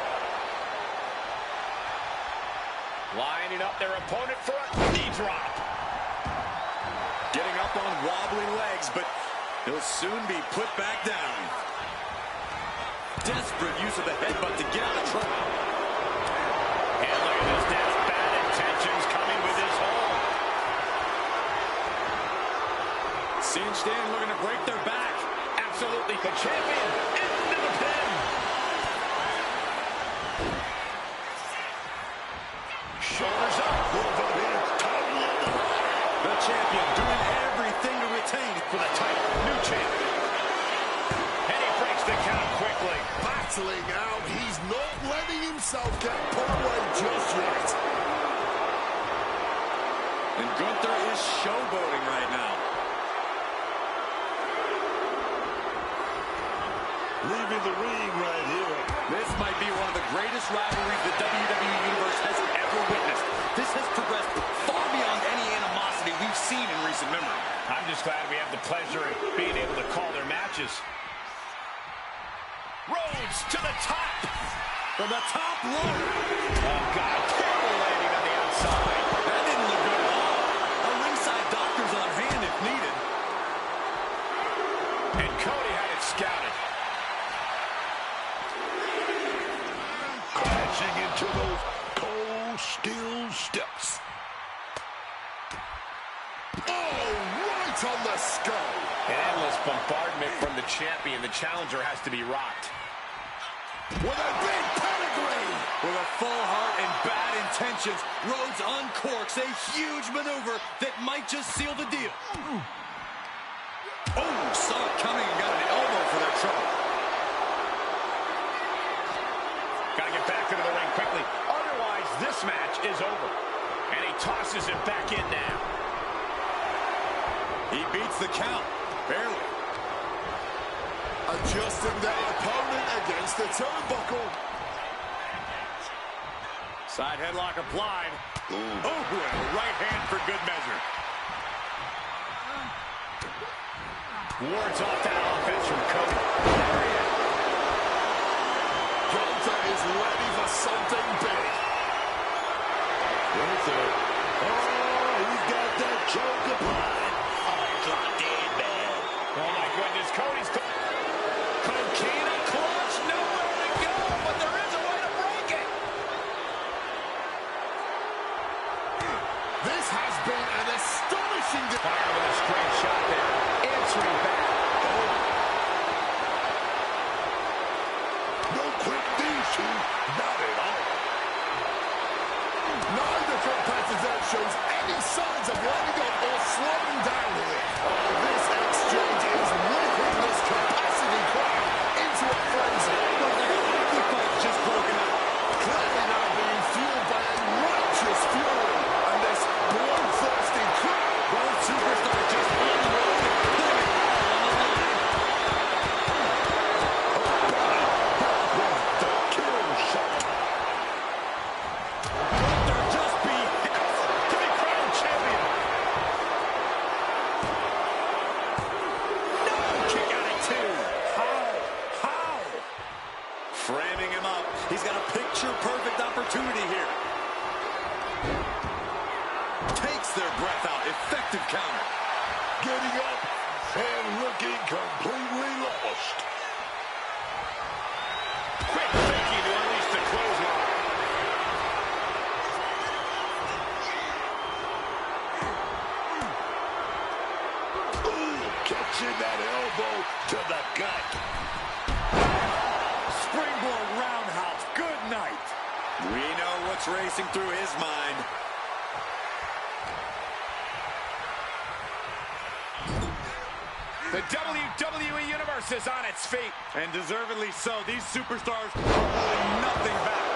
Lining up their opponent for a knee drop. Getting up on wobbly legs, but he'll soon be put back down. Desperate use of the headbutt to get out of trouble. And look at this now. Bad intentions coming with his hold. Cinched in, looking to break their back. Absolutely. The champion into the pin. Shoulders up. The champion doing everything to retain for the title. New champion. And he breaks the count quickly. Battling out. He's not letting himself get put away just yet. And Gunther is showboating right now. Leaving the ring right here. This might be one of the greatest rivalries the WWE Universe has ever witnessed. This has progressed far beyond any animosity we've seen in recent memory. I'm just glad we have the pleasure of being able to call their matches. Rhodes to the top. From the top rope. Oh, God. Terrible landing on the outside. That didn't look good at all. A ringside doctor's on hand if needed. And Cody had it scouted. Crashing into those cold steel steps. Oh, right on the skull. An endless bombardment from the champion. The challenger has to be rocked. With a big pedigree. With a full heart and bad intentions, Rhodes uncorks a huge maneuver that might just seal the deal. Oh, saw it coming and got an elbow for that trouble. Gotta get back into the ring quickly. Otherwise, this match is over. And he tosses it back in now. He beats the count. Barely. Adjusting their opponent against the turnbuckle. Side headlock applied. Oh, and a right hand for good measure. Wards off that offense from Cody. There he is. Gunther is ready for something big. Gunther. Oh, he's got that choke applied. Oh, he's locked in, man. Oh, my goodness. Cody's... Coquina clutch. Nowhere to go, but there is a way to break it. This has been an astonishing... Fire with a straight shot there. Answering back. Oh. No quick these two. Not at all. Neither competitor shows any signs of letting up or slowing down here. Oh, this exchange is whipping this capacity crowd into a frenzy. The fight's just broken up. Clearly now being fueled by a righteous fury. And this bloodthirsty crowd. Both superstars just on the road and putting it all on the line. The kill shot. Gunther just beat To be crowned champion. no kick out at two. How? Framing him up. He's got a picture-perfect opportunity here. Takes their breath out. Effective counter. Getting up and looking completely lost. Quick thinking to unleash the clothesline. Ooh, catching that elbow to the gut. Springboard roundhouse. Good night. We know what's racing through his mind. The WWE Universe is on its feet. And deservedly so. These superstars are holding nothing back.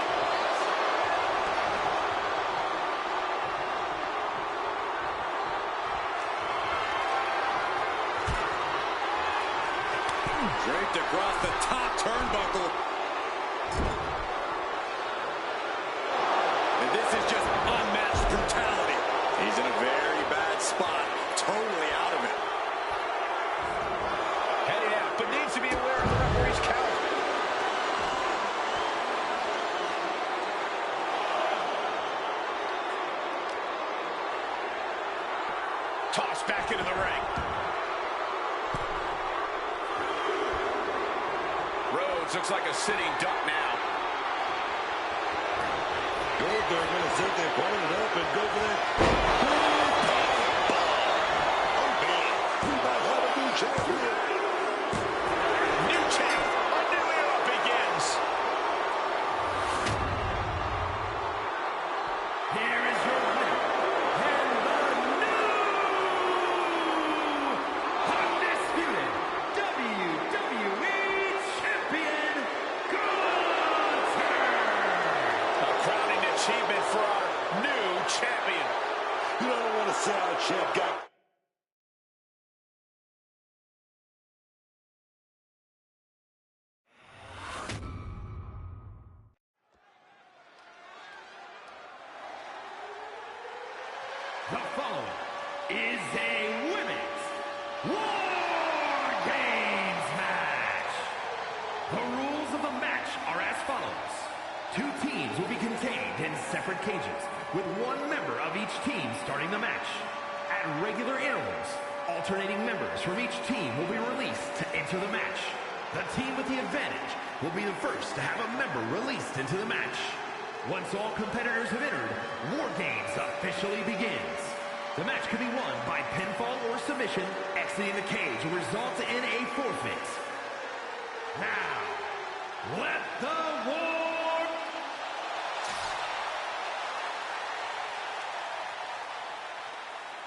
Draped across the top turnbuckle. And this is just unmatched brutality. He's in a very bad spot. Totally out of it. Heading out, but needs to be aware of the referee's count. Tossed back into the ring. Rhodes looks like a sitting duck now. Goldberg going to set their opponent up and go for that. Oh, man. We might have a new champion. New champ. A new era begins. Here is your winner, and the new undisputed WWE Champion, Gunther. A crowning achievement for our new champion. You don't want to say our champ got. The following is a women's War Games match. The rules of the match are as follows. 2 teams will be contained in separate cages, with 1 member of each team starting the match. At regular intervals, alternating members from each team will be released to enter the match. The team with the advantage will be the first to have a member released into the match. Once all competitors have entered, War Games officially begins. The match can be won by pinfall or submission. Exiting the cage will result in a forfeit. Now, let the war...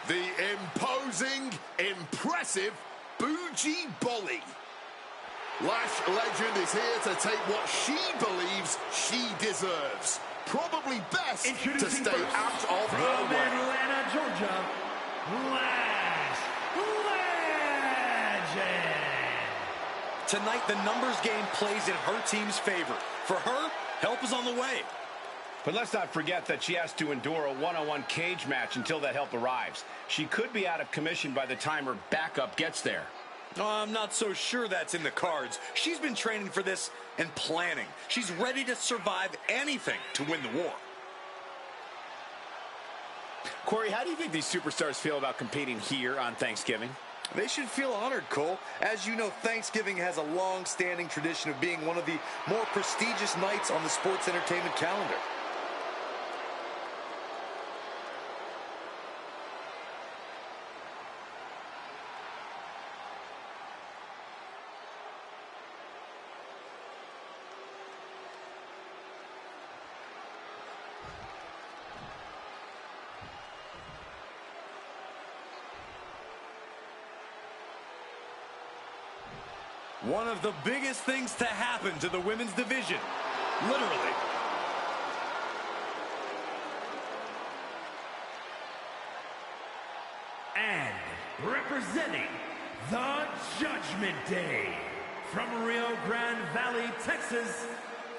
The imposing, impressive Bougie Bolly. Lash Legend is here to take what she believes she deserves. Probably best to Introducing stay first, out of from her way. Atlanta, Georgia, Lash Legend. Tonight, the numbers game plays in her team's favor. For her, help is on the way. But let's not forget that she has to endure a one-on-one cage match until that help arrives. She could be out of commission by the time her backup gets there. I'm not so sure that's in the cards. She's been training for this and planning. She's ready to survive anything to win the war. Corey, how do you think these superstars feel about competing here on Thanksgiving? They should feel honored, Cole. As you know, Thanksgiving has a long-standing tradition of being one of the more prestigious nights on the sports entertainment calendar. One of the biggest things to happen to the women's division. Literally. And representing the Judgment Day, from Rio Grande Valley, Texas,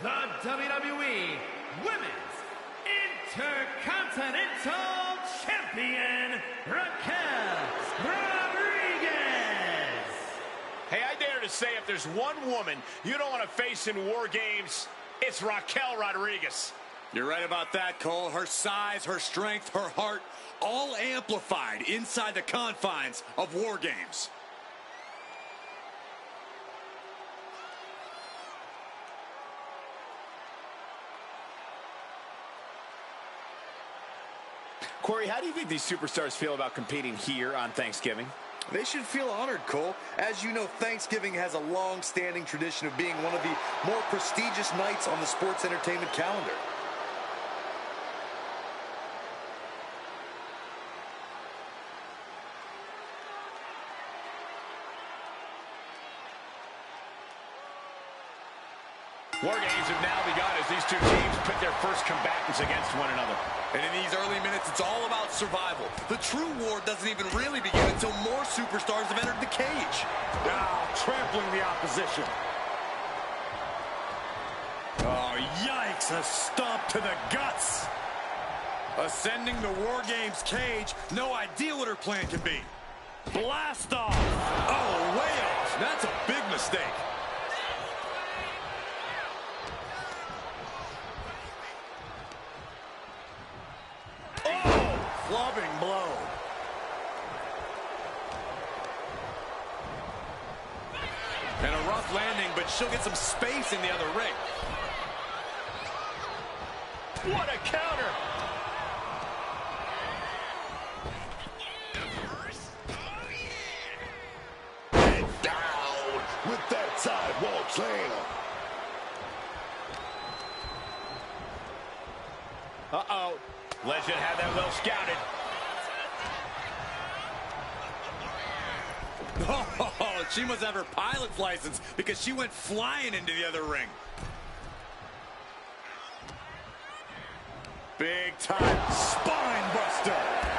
the WWE Women's Intercontinental Champion, Raquel Rodriguez. Hey, I dare to say if there's one woman you don't want to face in War Games, it's Raquel Rodriguez. You're right about that, Cole. Her size, her strength, her heart, all amplified inside the confines of War Games. Corey, how do you think these superstars feel about competing here on Thanksgiving? They should feel honored, Cole. As you know, Thanksgiving has a long-standing tradition of being one of the more prestigious nights on the sports entertainment calendar. War Games have now begun as these two teams pit their first combatants against one another. And in these early minutes, it's all about survival. The true war doesn't even really begin until more superstars have entered the cage. Now, trampling the opposition. Oh, yikes, a stomp to the guts. Ascending the War Games cage, no idea what her plan can be. Blast off. Oh, way off. That's a big mistake. Oh, clubbing blow. And a rough landing, but she'll get some space in the other ring. What a counter! And down with that sidewalk slam. Uh-oh. Legend had that well scouted. Oh, she must have her pilot's license because she went flying into the other ring. Big time spine buster.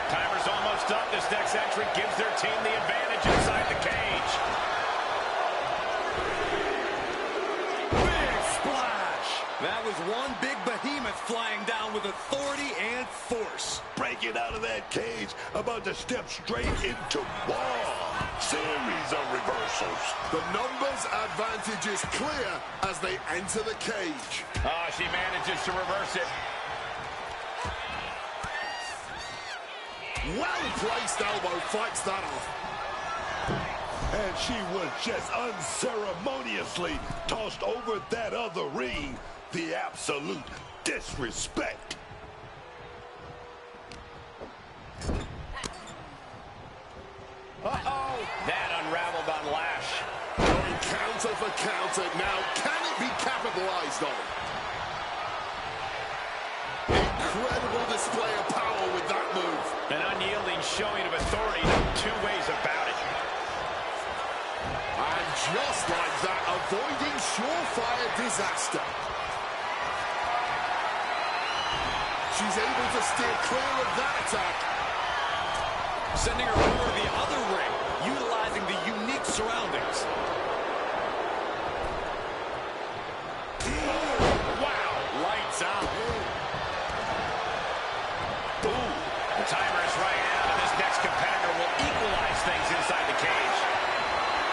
Timer's almost up. This next entry gives their team the advantage inside the cage. Big splash. That was one big behemoth flying down with authority and force. Breaking out of that cage, about to step straight into war. Series of reversals. The numbers advantage is clear as they enter the cage. Oh, she manages to reverse it. Well-placed elbow fights that off. And she was just unceremoniously tossed over that other ring. The absolute disrespect. Uh-oh. That unraveled on Lash. Going counter for counter. Now, can it be capitalized on? Incredible display of power with that move. An unyielding showing of authority, no two ways about it. And just like that, avoiding surefire disaster. She's able to steer clear of that attack. Sending her over the other ring, utilizing the unique surroundings. Wow, lights out. Ooh, the timer is running out, and this next competitor will equalize things inside the cage.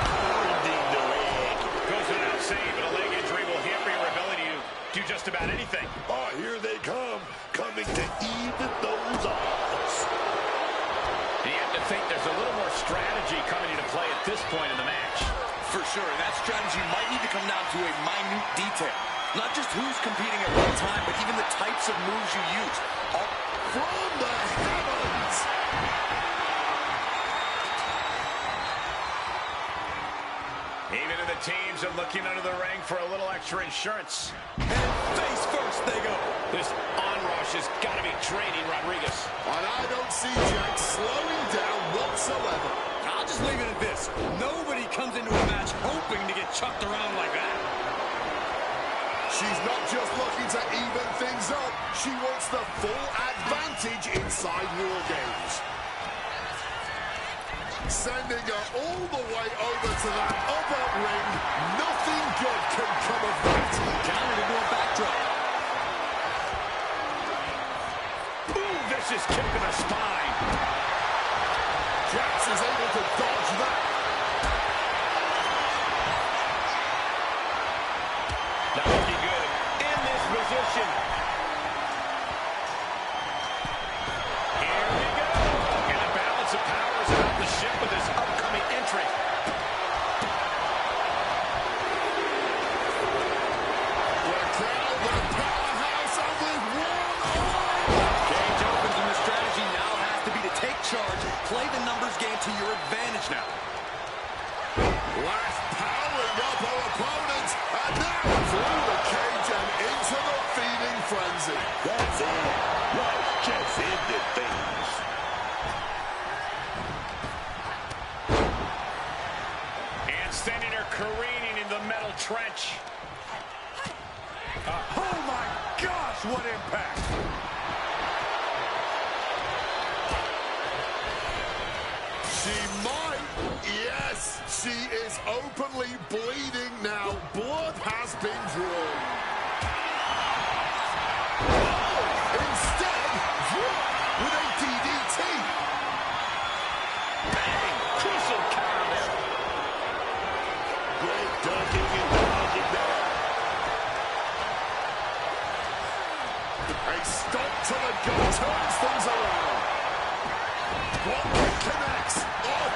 Holding the leg. Goes without saying, but a leg injury will hamper your ability to do just about anything. Oh, here they come, coming to even those odds. And you have to think there's a little more strategy coming into play at this point in the match. For sure, and that strategy might need to come down to a minute detail. Not just who's competing at one time, but even the types of moves you use. From the heavens. Even in the teams are looking under the ring for a little extra insurance. And face first they go. This onrush has got to be draining Rodriguez. And I don't see Jack slowing down whatsoever. I'll just leave it at this. Nobody comes into a match hoping to get chucked around like that. She's not just looking to even things up. She wants the full advantage inside War Games. Sending her all the way over to that upper ring. Nothing good can come of that. Countered into a backdrop. Ooh, vicious kick to the spine. Jax is able to dodge that. Not looking good in this position. Here we go. And the balance of power is about to shift with this upcoming entry. The crowd, the powerhouse, and with one arm. Cage opens, and the strategy now has to be to take charge, play the numbers game to your advantage now. Lash powering up her opponent, and now through the cage and into the feeding frenzy. That's it. Lash just ended things. And sending her careening in the metal trench. Oh my gosh, what impact! She might, yes, She is openly bleeding now. Blood has been drawn. Oh, instead, dropped with a DDT. Bang! Crucial counter there. Great dunking and dodging there. A stop to the gut turns things around. One kick connects. Oh.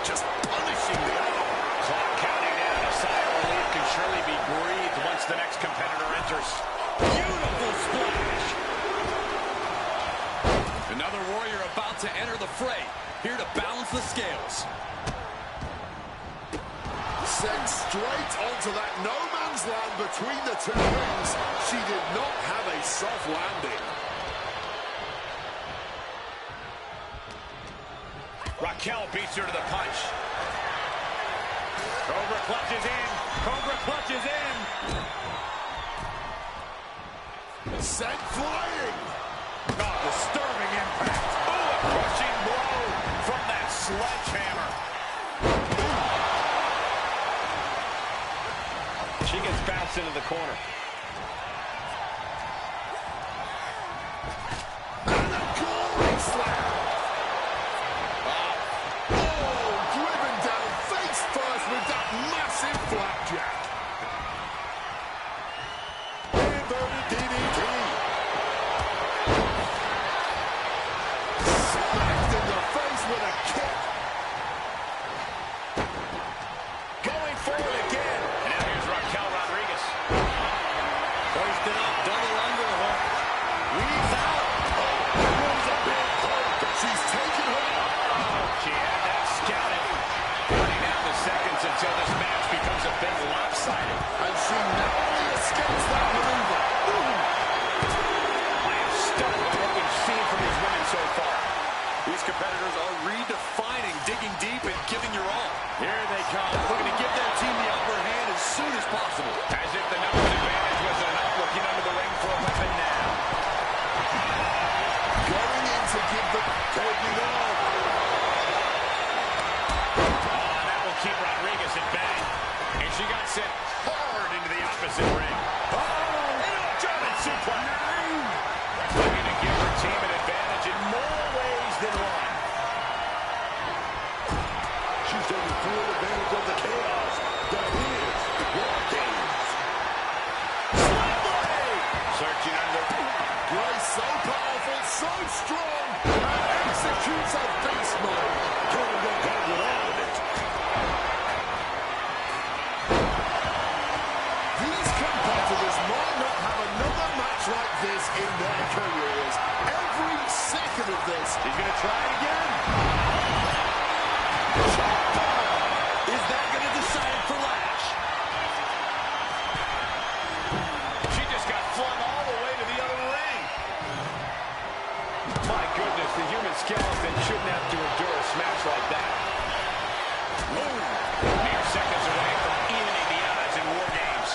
Just punishing the other. Clock counting down. A sigh of relief can surely be breathed once the next competitor enters. Beautiful splash. Another warrior about to enter the fray, here to balance the scales. Sent straight onto that no man's land between the two rings. She did not have a soft landing. Raquel beats her to the punch. Cobra clutches in. Cobra clutches in. Sent flying. Oh, disturbing impact. Oh, a crushing blow from that sledgehammer. She gets bounced into the corner. And a gory slam. Oh, driven down face first with that massive flapjack. Inverted DDT. Smacked in the face with a kick. Going forward again. And now here's Raquel Rodriguez. Hoisted up, double underhook. Weaves out. Runs a big poke. She's taken her out. She had that scouted. Running down the seconds until this match becomes a bit lopsided. And she narrowly escapes that maneuver. I am stunned by what we've seen from these women so far. These competitors are redefining digging deep and giving your all. Here they come. Looking to give their team the upper hand as soon as possible. As if the numbers advantage wasn't enough, looking under the ring for a weapon now. Going in to give them taking off. Oh, that will keep Rodriguez at bay. And she got sent hard into the opposite ring. Oh, into a German suplex. Looking to give her team an advantage in more ways than one. She's taking full advantage of the chaos that is War Games. Searching under. Grace so powerful, so strong, and executes a beast mode. Tony got down with all of it. These competitors might not have another match like this in their careers. Every second of this. He's going to try it again. Is that going to decide it for Lash? She just got flung all the way to the other ring. My goodness, the human skeleton shouldn't have to endure a smash like that. Mere seconds away from evening the odds in War Games.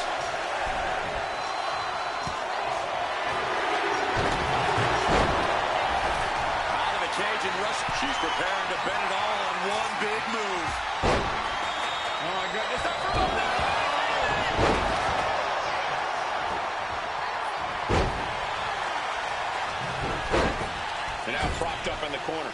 Out of the cage and rush. She's preparing to bet it all on one big move. Oh my goodness, up for a no! And now propped up in the corner.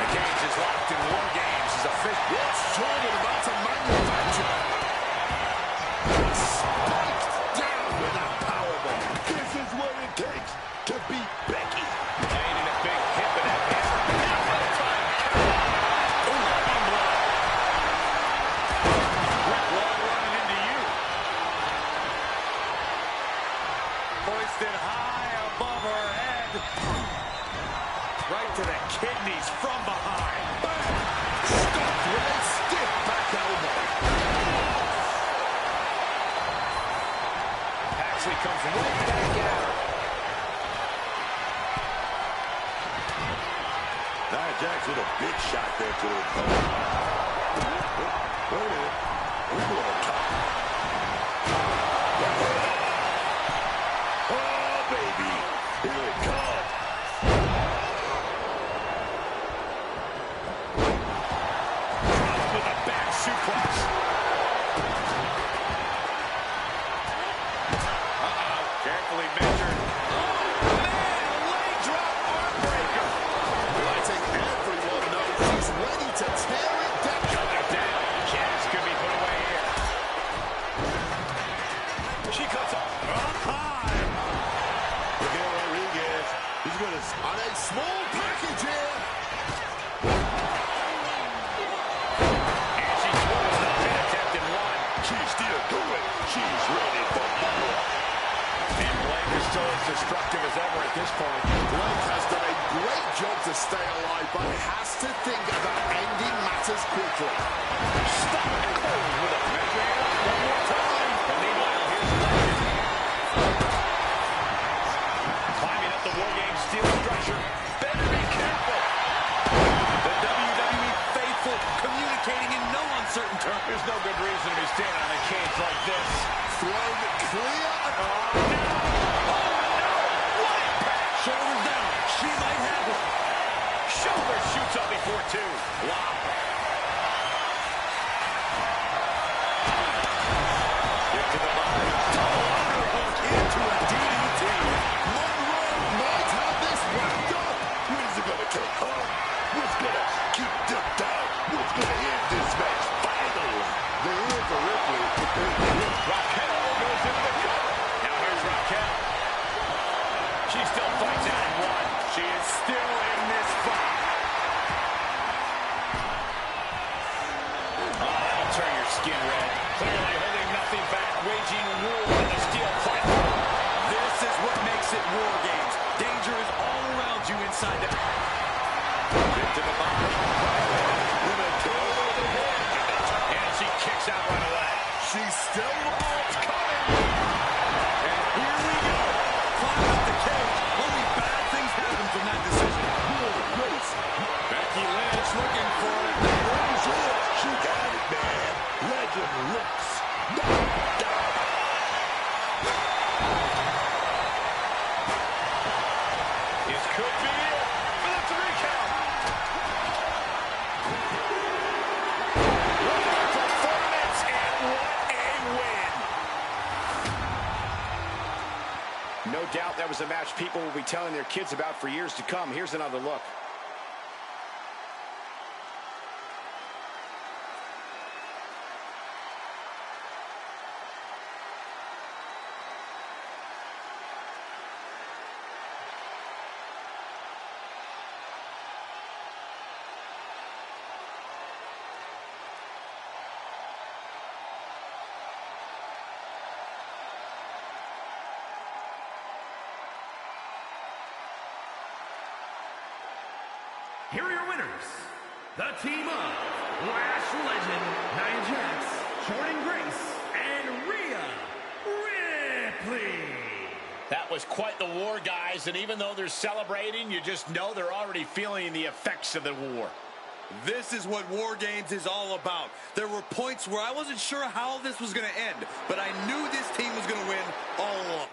The cage is locked in War Games as a fifth. What's Jordan about to manufacture? Spiked down with that powerbomb. This is what it takes to beat Becky. Landing a big hit with that hammer. Now for the time. Ooh, big blow. Rick Roy running into you. For right there to the opponent. Wait a minute. We're going to top. Oh, baby. Here it comes. With a back suplex. Carefully measured. Oh, man, a leg drop arm breaker. Letting everyone know she's ready to tear it down. Shut it down. Chance could be put away here. She cuts off. Up high. Miguel Rodriguez. He's going to... On a small package here. And she swallows the pin attempt in one. She's still going. She's ready for more. And Blake is still as destructive as ever at this point. Blake has done a great job to stay alive, but has to think about ending matters quickly. Stop and hold with a measure. One more time. And meanwhile, here's Legend. Climbing up the War Games steel structure. Better be careful. The WWE faithful communicating in no uncertain terms. There's no good reason to be standing on a cage like this. Thrown clear. Oh, no. What impact? Shoulders down. She might have it. Shoulder shoots up before two. Wow. Kick to the body. Double underhook into a DDT. Monroe might have this wrapped up. When's it going to take, huh? What's going to keep them down? What's going to end this match? Finally. They're in for Ripley. Raquel goes into the cover. Now here's Raquel. She still fights out in one. She is still in this fight. Oh, that'll turn your skin red. Clearly holding nothing back, waging war on the steel platform. This is what makes it War Games. Danger is all around you inside the... Kick to the body. With a toe to the head. And she kicks out right away. She's still coming. And here we go. Climb up the cage. Only bad things happen from that decision. Becky Lynch looking for it. She got it, man. Legend looks knocked out. This could be it. But it's a recount. What a performance and what a win. No doubt that was a match people will be telling their kids about for years to come. Here's another look. Here are your winners. The team of Lash Legend, Nia Jax, Jordynne Grace, and Rhea Ripley. That was quite the war, guys, and even though they're celebrating, you just know they're already feeling the effects of the war. This is what War Games is all about. There were points where I wasn't sure how this was going to end, but I knew this team was going to win all along.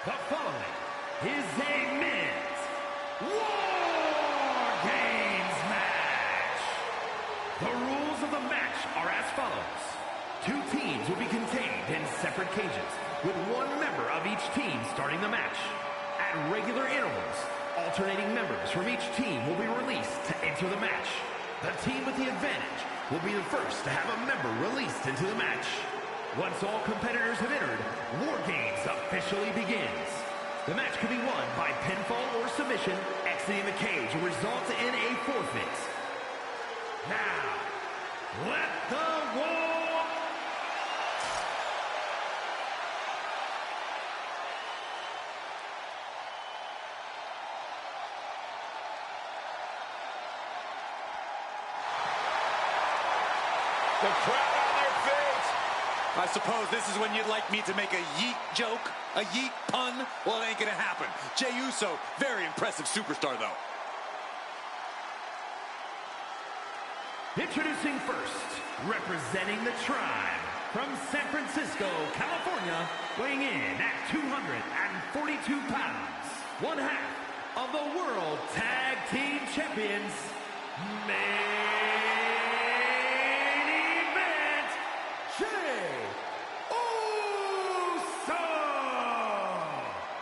The following is a men's War Games match. The rules of the match are as follows. Two teams will be contained in separate cages, with one member of each team starting the match. At regular intervals, alternating members from each team will be released to enter the match. The team with the advantage will be the first to have a member released into the match. Once all competitors have entered, War Games officially begins. The match can be won by pinfall or submission. Exiting the cage will result in a forfeit. Now, let the war... The crowd on their feet. I suppose this is when you'd like me to make a yeet joke, a yeet pun? Well, it ain't gonna happen. Jey Uso, very impressive superstar, though. Introducing first, representing the tribe, from San Francisco, California, weighing in at 242 pounds, one half of the World Tag Team Champions, main event, Jey Uso!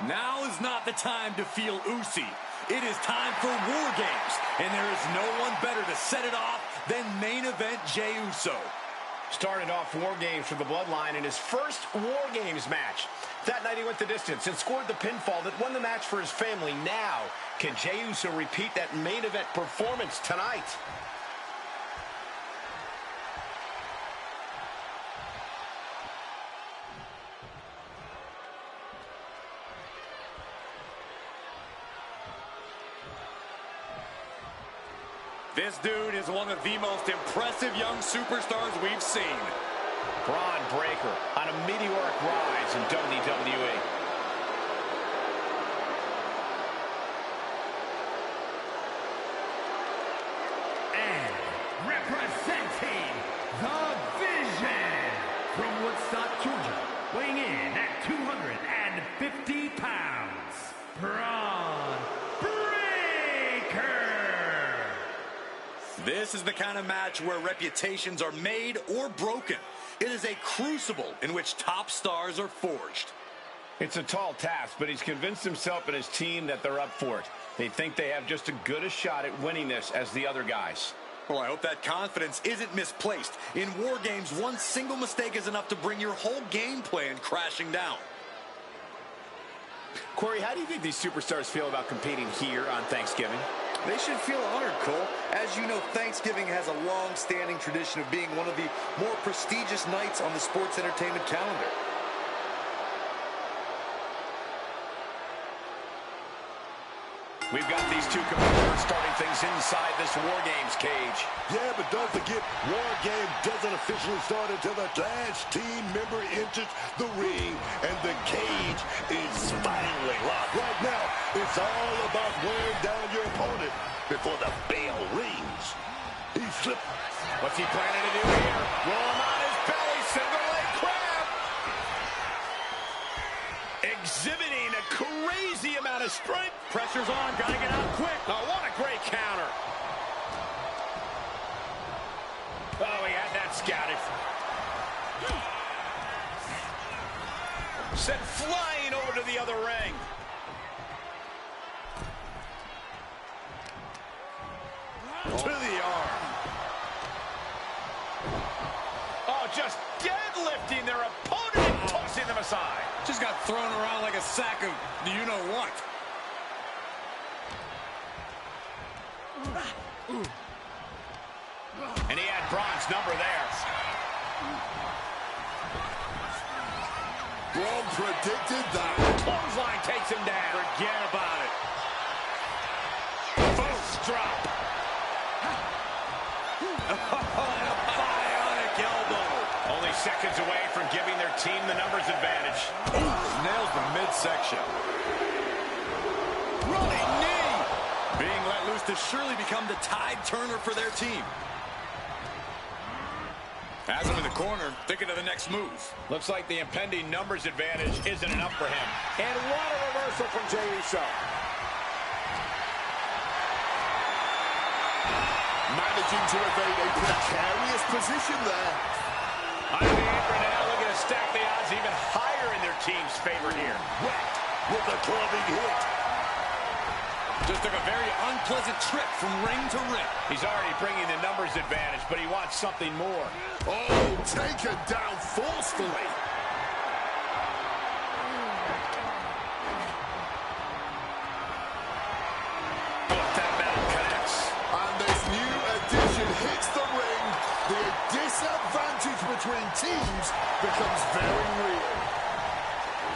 Now is not the time to feel oozy. It is time for War Games, and there is no one better to set it off than main event Jey Uso. Started off War Games for the Bloodline in his first War Games match. That night he went the distance and scored the pinfall that won the match for his family. Now, can Jey Uso repeat that main event performance tonight? This dude is one of the most impressive young superstars we've seen. Braun Breaker on a meteoric rise in WWE. And representing the Vision, from Woodstock, Georgia, weighing in at 250 pounds, Braun Breaker. This is the kind of match where reputations are made or broken. It is a crucible in which top stars are forged. It's a tall task, but he's convinced himself and his team that they're up for it. They think they have just as good a shot at winning this as the other guys. Well, I hope that confidence isn't misplaced. In War Games, one single mistake is enough to bring your whole game plan crashing down. Corey, how do you think these superstars feel about competing here on Thanksgiving? They should feel honored, Cole. As you know, Thanksgiving has a long-standing tradition of being one of the more prestigious nights on the sports entertainment calendar. We've got these two competitors starting things inside this War Games cage. Yeah, but don't forget, War Game doesn't officially start until the last team member enters the ring and the cage is finally locked. Right now, it's all about wearing down your opponent before the bell rings. He slipped. What's he planning to do here? Roll him on his belly, single leg crab. Exhibiting a crazy amount of strength. Pressure's on, gotta get out quick. Oh, what a great counter. Oh, he had that scouted. Sent flying over to the other ring. To the arm. Oh, just deadlifting their opponent and tossing them aside. Just got thrown around like a sack of you-know-what. And he had Braun's number there. Braun predicted that. Clothesline takes him down. Forget about it. First drop. And a bionic elbow. Only seconds away from giving their team the numbers advantage. Nails the midsection. Running knee. Being let loose to surely become the tide turner for their team. Has him in the corner, thinking of the next move. Looks like the impending numbers advantage isn't enough for him. And what a reversal from Jey Uso. Managing to evade a precarious position there. Under the apron now, looking to stack the odds even higher in their team's favor here. Whacked with a clubbing hit. Just took a very unpleasant trip from ring to ring. He's already bringing the numbers advantage, but he wants something more. Oh, taken down forcefully. That metal connects. And this new addition hits the ring. The disadvantage between teams becomes very real.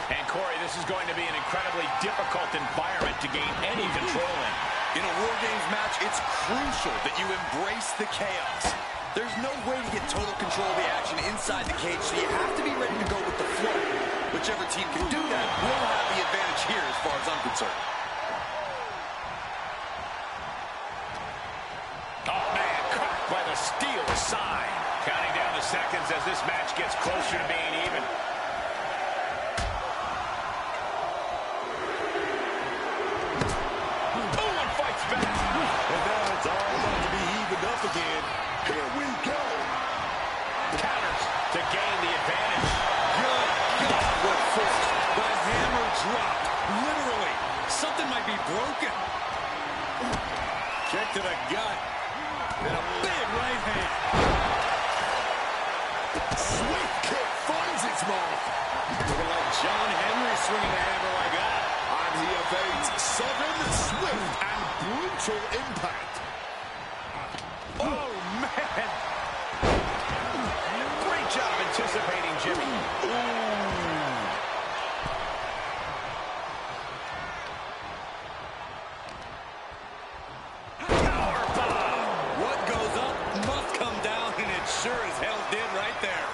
And Corey, this is going to be an incredibly difficult environment to gain any control in. In a War Games match, it's crucial that you embrace the chaos. There's no way to get total control of the action inside the cage, so you have to be ready to go with the flow. Whichever team can do that will have the advantage here as far as I'm concerned. Oh, man, caught by the steel side. Counting down the seconds as this match gets closer to being even. Oh, and fights back. And now it's all about to be evened up again. Here we go. Counters to gain the advantage. Good God, what force. The hammer dropped. Literally. Something might be broken. Kick to the gut. And a big right hand. Swift kick finds its mark. Looking like John Henry swinging a hammer like that. And he evades sudden, swift, and brutal impact. Oh, man. Great job anticipating Jimmy. Powerbomb. What goes up must come down, and it sure as hell did right there.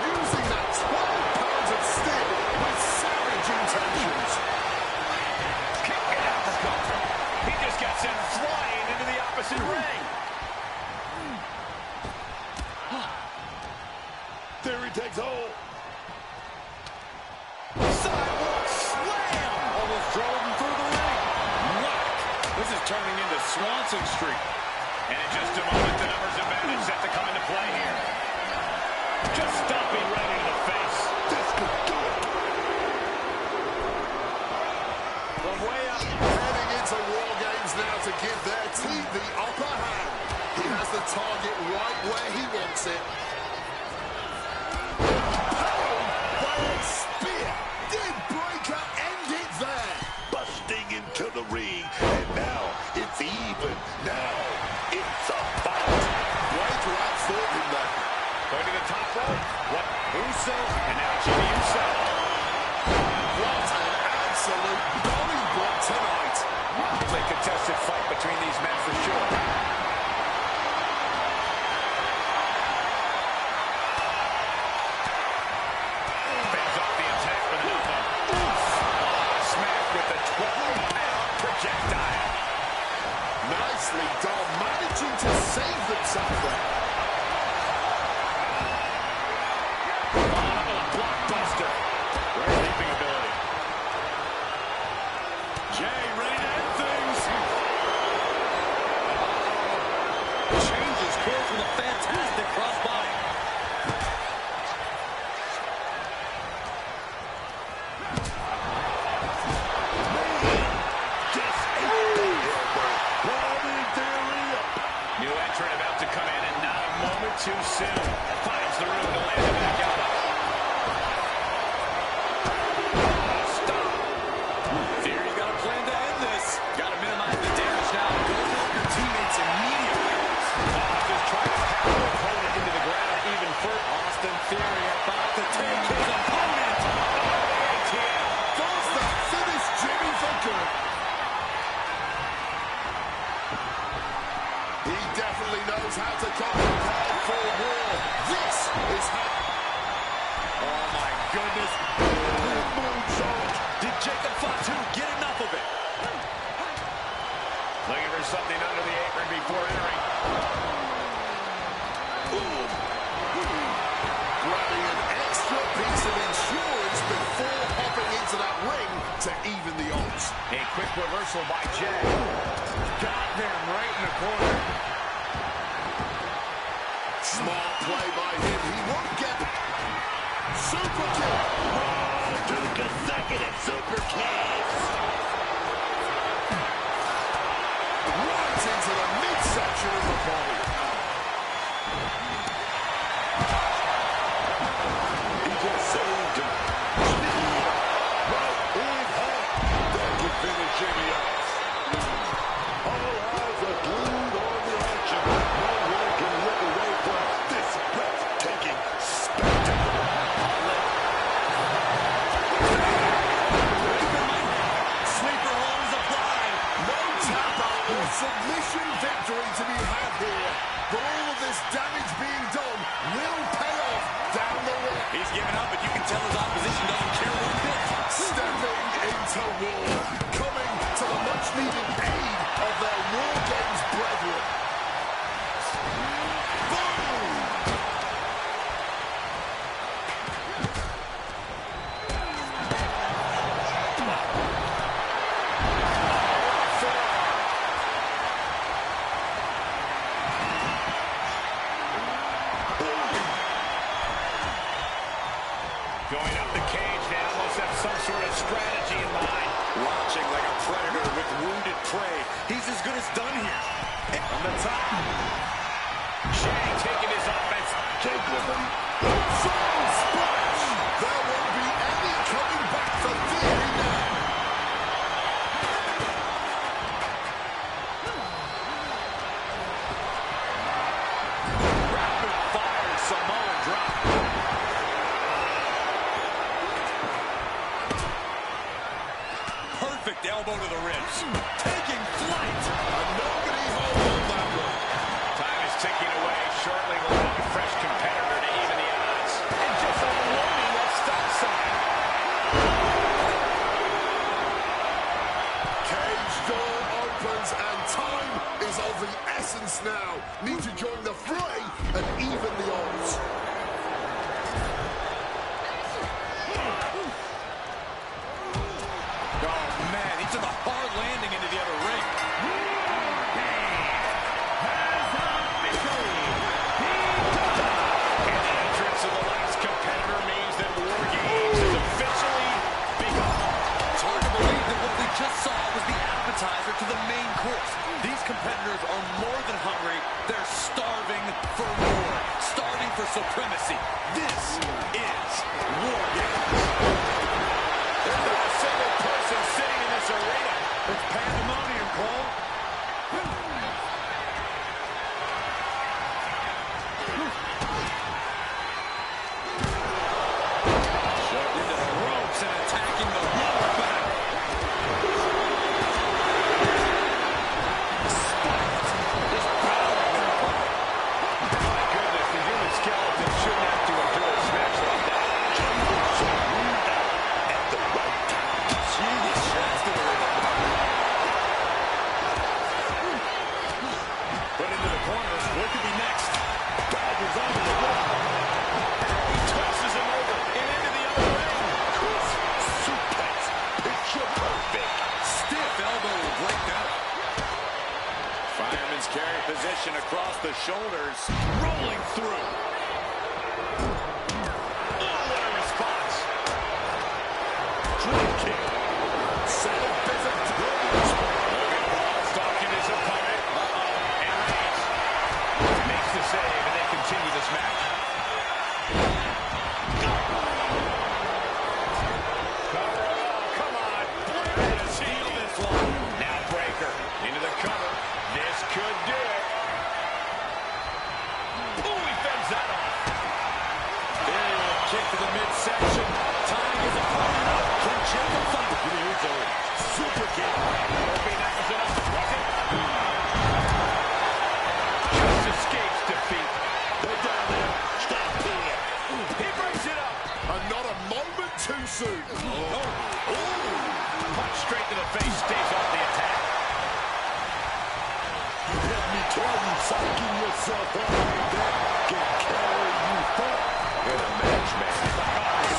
Using that 12 pounds of steel with savage intentions. Kick it out the cover. He just got sent flying into the opposite ring. Theory takes hold. Sidewalk slam. Almost drove him through the ring. Whack. This is turning into Swanson Street. And in just a moment, the numbers advantage set to come into play here. Just stomping right into the face. This could do it. From way up. Heading into War Games now to give their team the upper hand. He has the target right where he wants it. By a spear. Did Breaker end it there? Busting into the ring. And now it's even. Now it's a fight. Breaker outthought him there. Going to the top rope. What? Uso. And now Jimmy Uso. What an absolute Bollywood tonight. It's a contested fight between these men for sure. Fends off the attack with an elbow. Smack with the 12-pound projectile. Nicely done, managing to save themselves there. Blockbuster. Great leaping ability. Jay, ready to end things. Changes course with a fantastic crossbody. Just ate the elbow. Bobby Theory up. New entrant about to come in, and not a moment too soon. Finds the room to land him back out. Stop. Theory's got a plan to end this. Got to minimize the damage now. Go help your teammates immediately. Just try to pound the opponent into the ground even further. Austin Theory about to take his opponent. Does the finish Jimmy for good? He definitely knows how to come prepared for war. This is how... Oh, my goodness. Moonsault. Did Jacob Fatu get enough of it? Looking for something under the apron before entering. Grabbing an extra piece of insurance before hopping into that ring to even the odds. A quick reversal by Jay. Got them right in the corner. Smart play by him. He won't get... Super kick. 2 consecutive super kicks. Right into the midsection of the body. He just saved him. Right in half. That could finish Jimmy off. All eyes are glued on the action. No one can look away from this breathtaking spectacle. Breaker might some sort of strategy in mind. Launching like a predator with wounded prey. He's as good as done here. On the top. Shay taking his offense. Jake with him. Splash! There won't be any coming back for Theory now. Rapid fire Samoan drop. Perfect elbow to the ribs. Taking flight. Nobody home on that one. Time is ticking away. Shortly we'll have a fresh competitor to even the odds. And just unloading that stop sign. Cage door opens and time is of the essence now. Need to join the fray and even the odds. Oh, man, he took a hard landing into the other ring. And the entrance of the last competitor means that War Games has officially begun. It's hard to believe that what we just saw was the appetizer to the main course. These competitors are more than hungry. They're starving for more, starving for supremacy. This is War Games. There's not a single person sitting in this arena. It's pandemonium, Cole. Shoved into the ropes and attacking the lower back. Spiked is powering their opponent. My goodness, the human skeleton shouldn't have to endure a smash like that. At the right time. Jeez, that's gonna hurt. Put into the corner. What could be next? Dagger's over the ring. He tosses him over and into the other ring. Suplex. Picture perfect. Stiff elbow will break down. Fireman's carry position across the shoulders. Rolling through. Oh, what a response. Drop kick. Seven physic Logan Paul stalking his opponent. And Reigns makes the save, and they continue this match. Cover it all. Come on. Breaker. Seal this one. Now Breaker into the cover. This could do it. Ooh, he fends that off. Very well kick to the midsection. Tying his opponent up. Can Jim the fight? Super kick. Hoping that was enough. Was it? Just escapes defeat. Way down there. Stop here. He brings it up. and not a moment too soon. Punch straight to the face, stays off the attack. Let me tell you, psyching yourself up like that can carry you far. Good a match, man.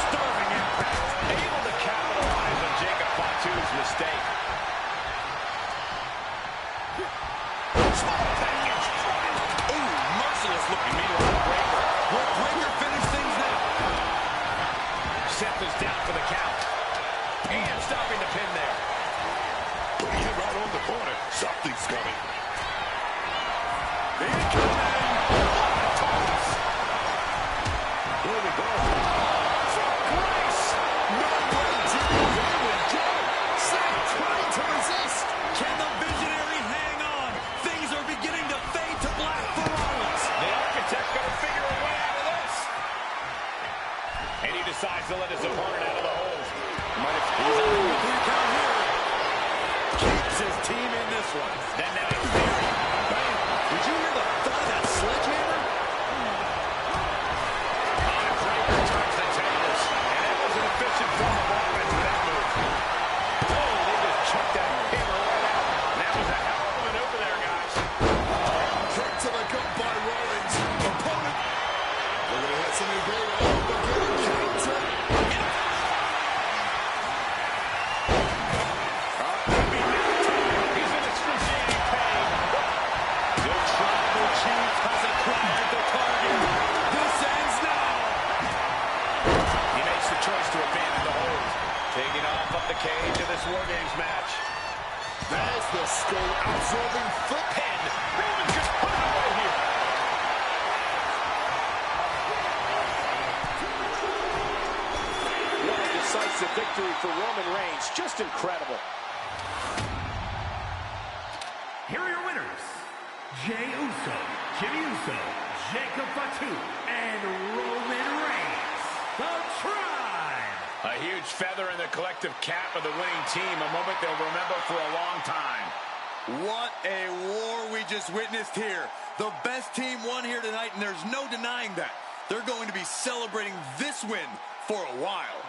Starving impact. Able to capitalize on Jacob Fatu's mistake. Small package. Ooh, merciless looking. Meanwhile, Breaker. Will Breaker finish things now? Seth is down for the count. And stopping the pin there. Putting it right on the corner. Something's coming. Incoming. Toss. Here we go. Grace. No way, Jimmy. Here we go. Seth trying to resist. Can the Visionary hang on? Things are beginning to fade to black for Rollins. The Architect got to figure a way out of this. And he decides to let his opponent out of the hold. He's on the 3 count here. Keeps his team in this one. Then now it's Theory. Bam. Did you hear the thud of that sledgehammer? Breaker turns the tables. And that was an efficient form of offense with that move. Oh, they just chucked that hammer right out. That was a hell of a maneuver there, guys. Kick to the gut by Rollins. Opponent. They're going to hit something big. Oh, they're getting counter. He's in excruciating pain. The Tribal Chief has acquired the target. This ends now. He makes the choice to abandon the hold. Taking off up the cage of this War Games match. There's the skull absorbing foot pin. Roman just put it away here. What a decisive victory for Roman Reigns. Just incredible. Here are your winners, Jey Uso, Jimmy Uso, Jacob Fatu, and Roman Reigns, the Tribe. A huge feather in the collective cap of the winning team, a moment they'll remember for a long time. What a war we just witnessed here. The best team won here tonight, and there's no denying that. They're going to be celebrating this win for a while.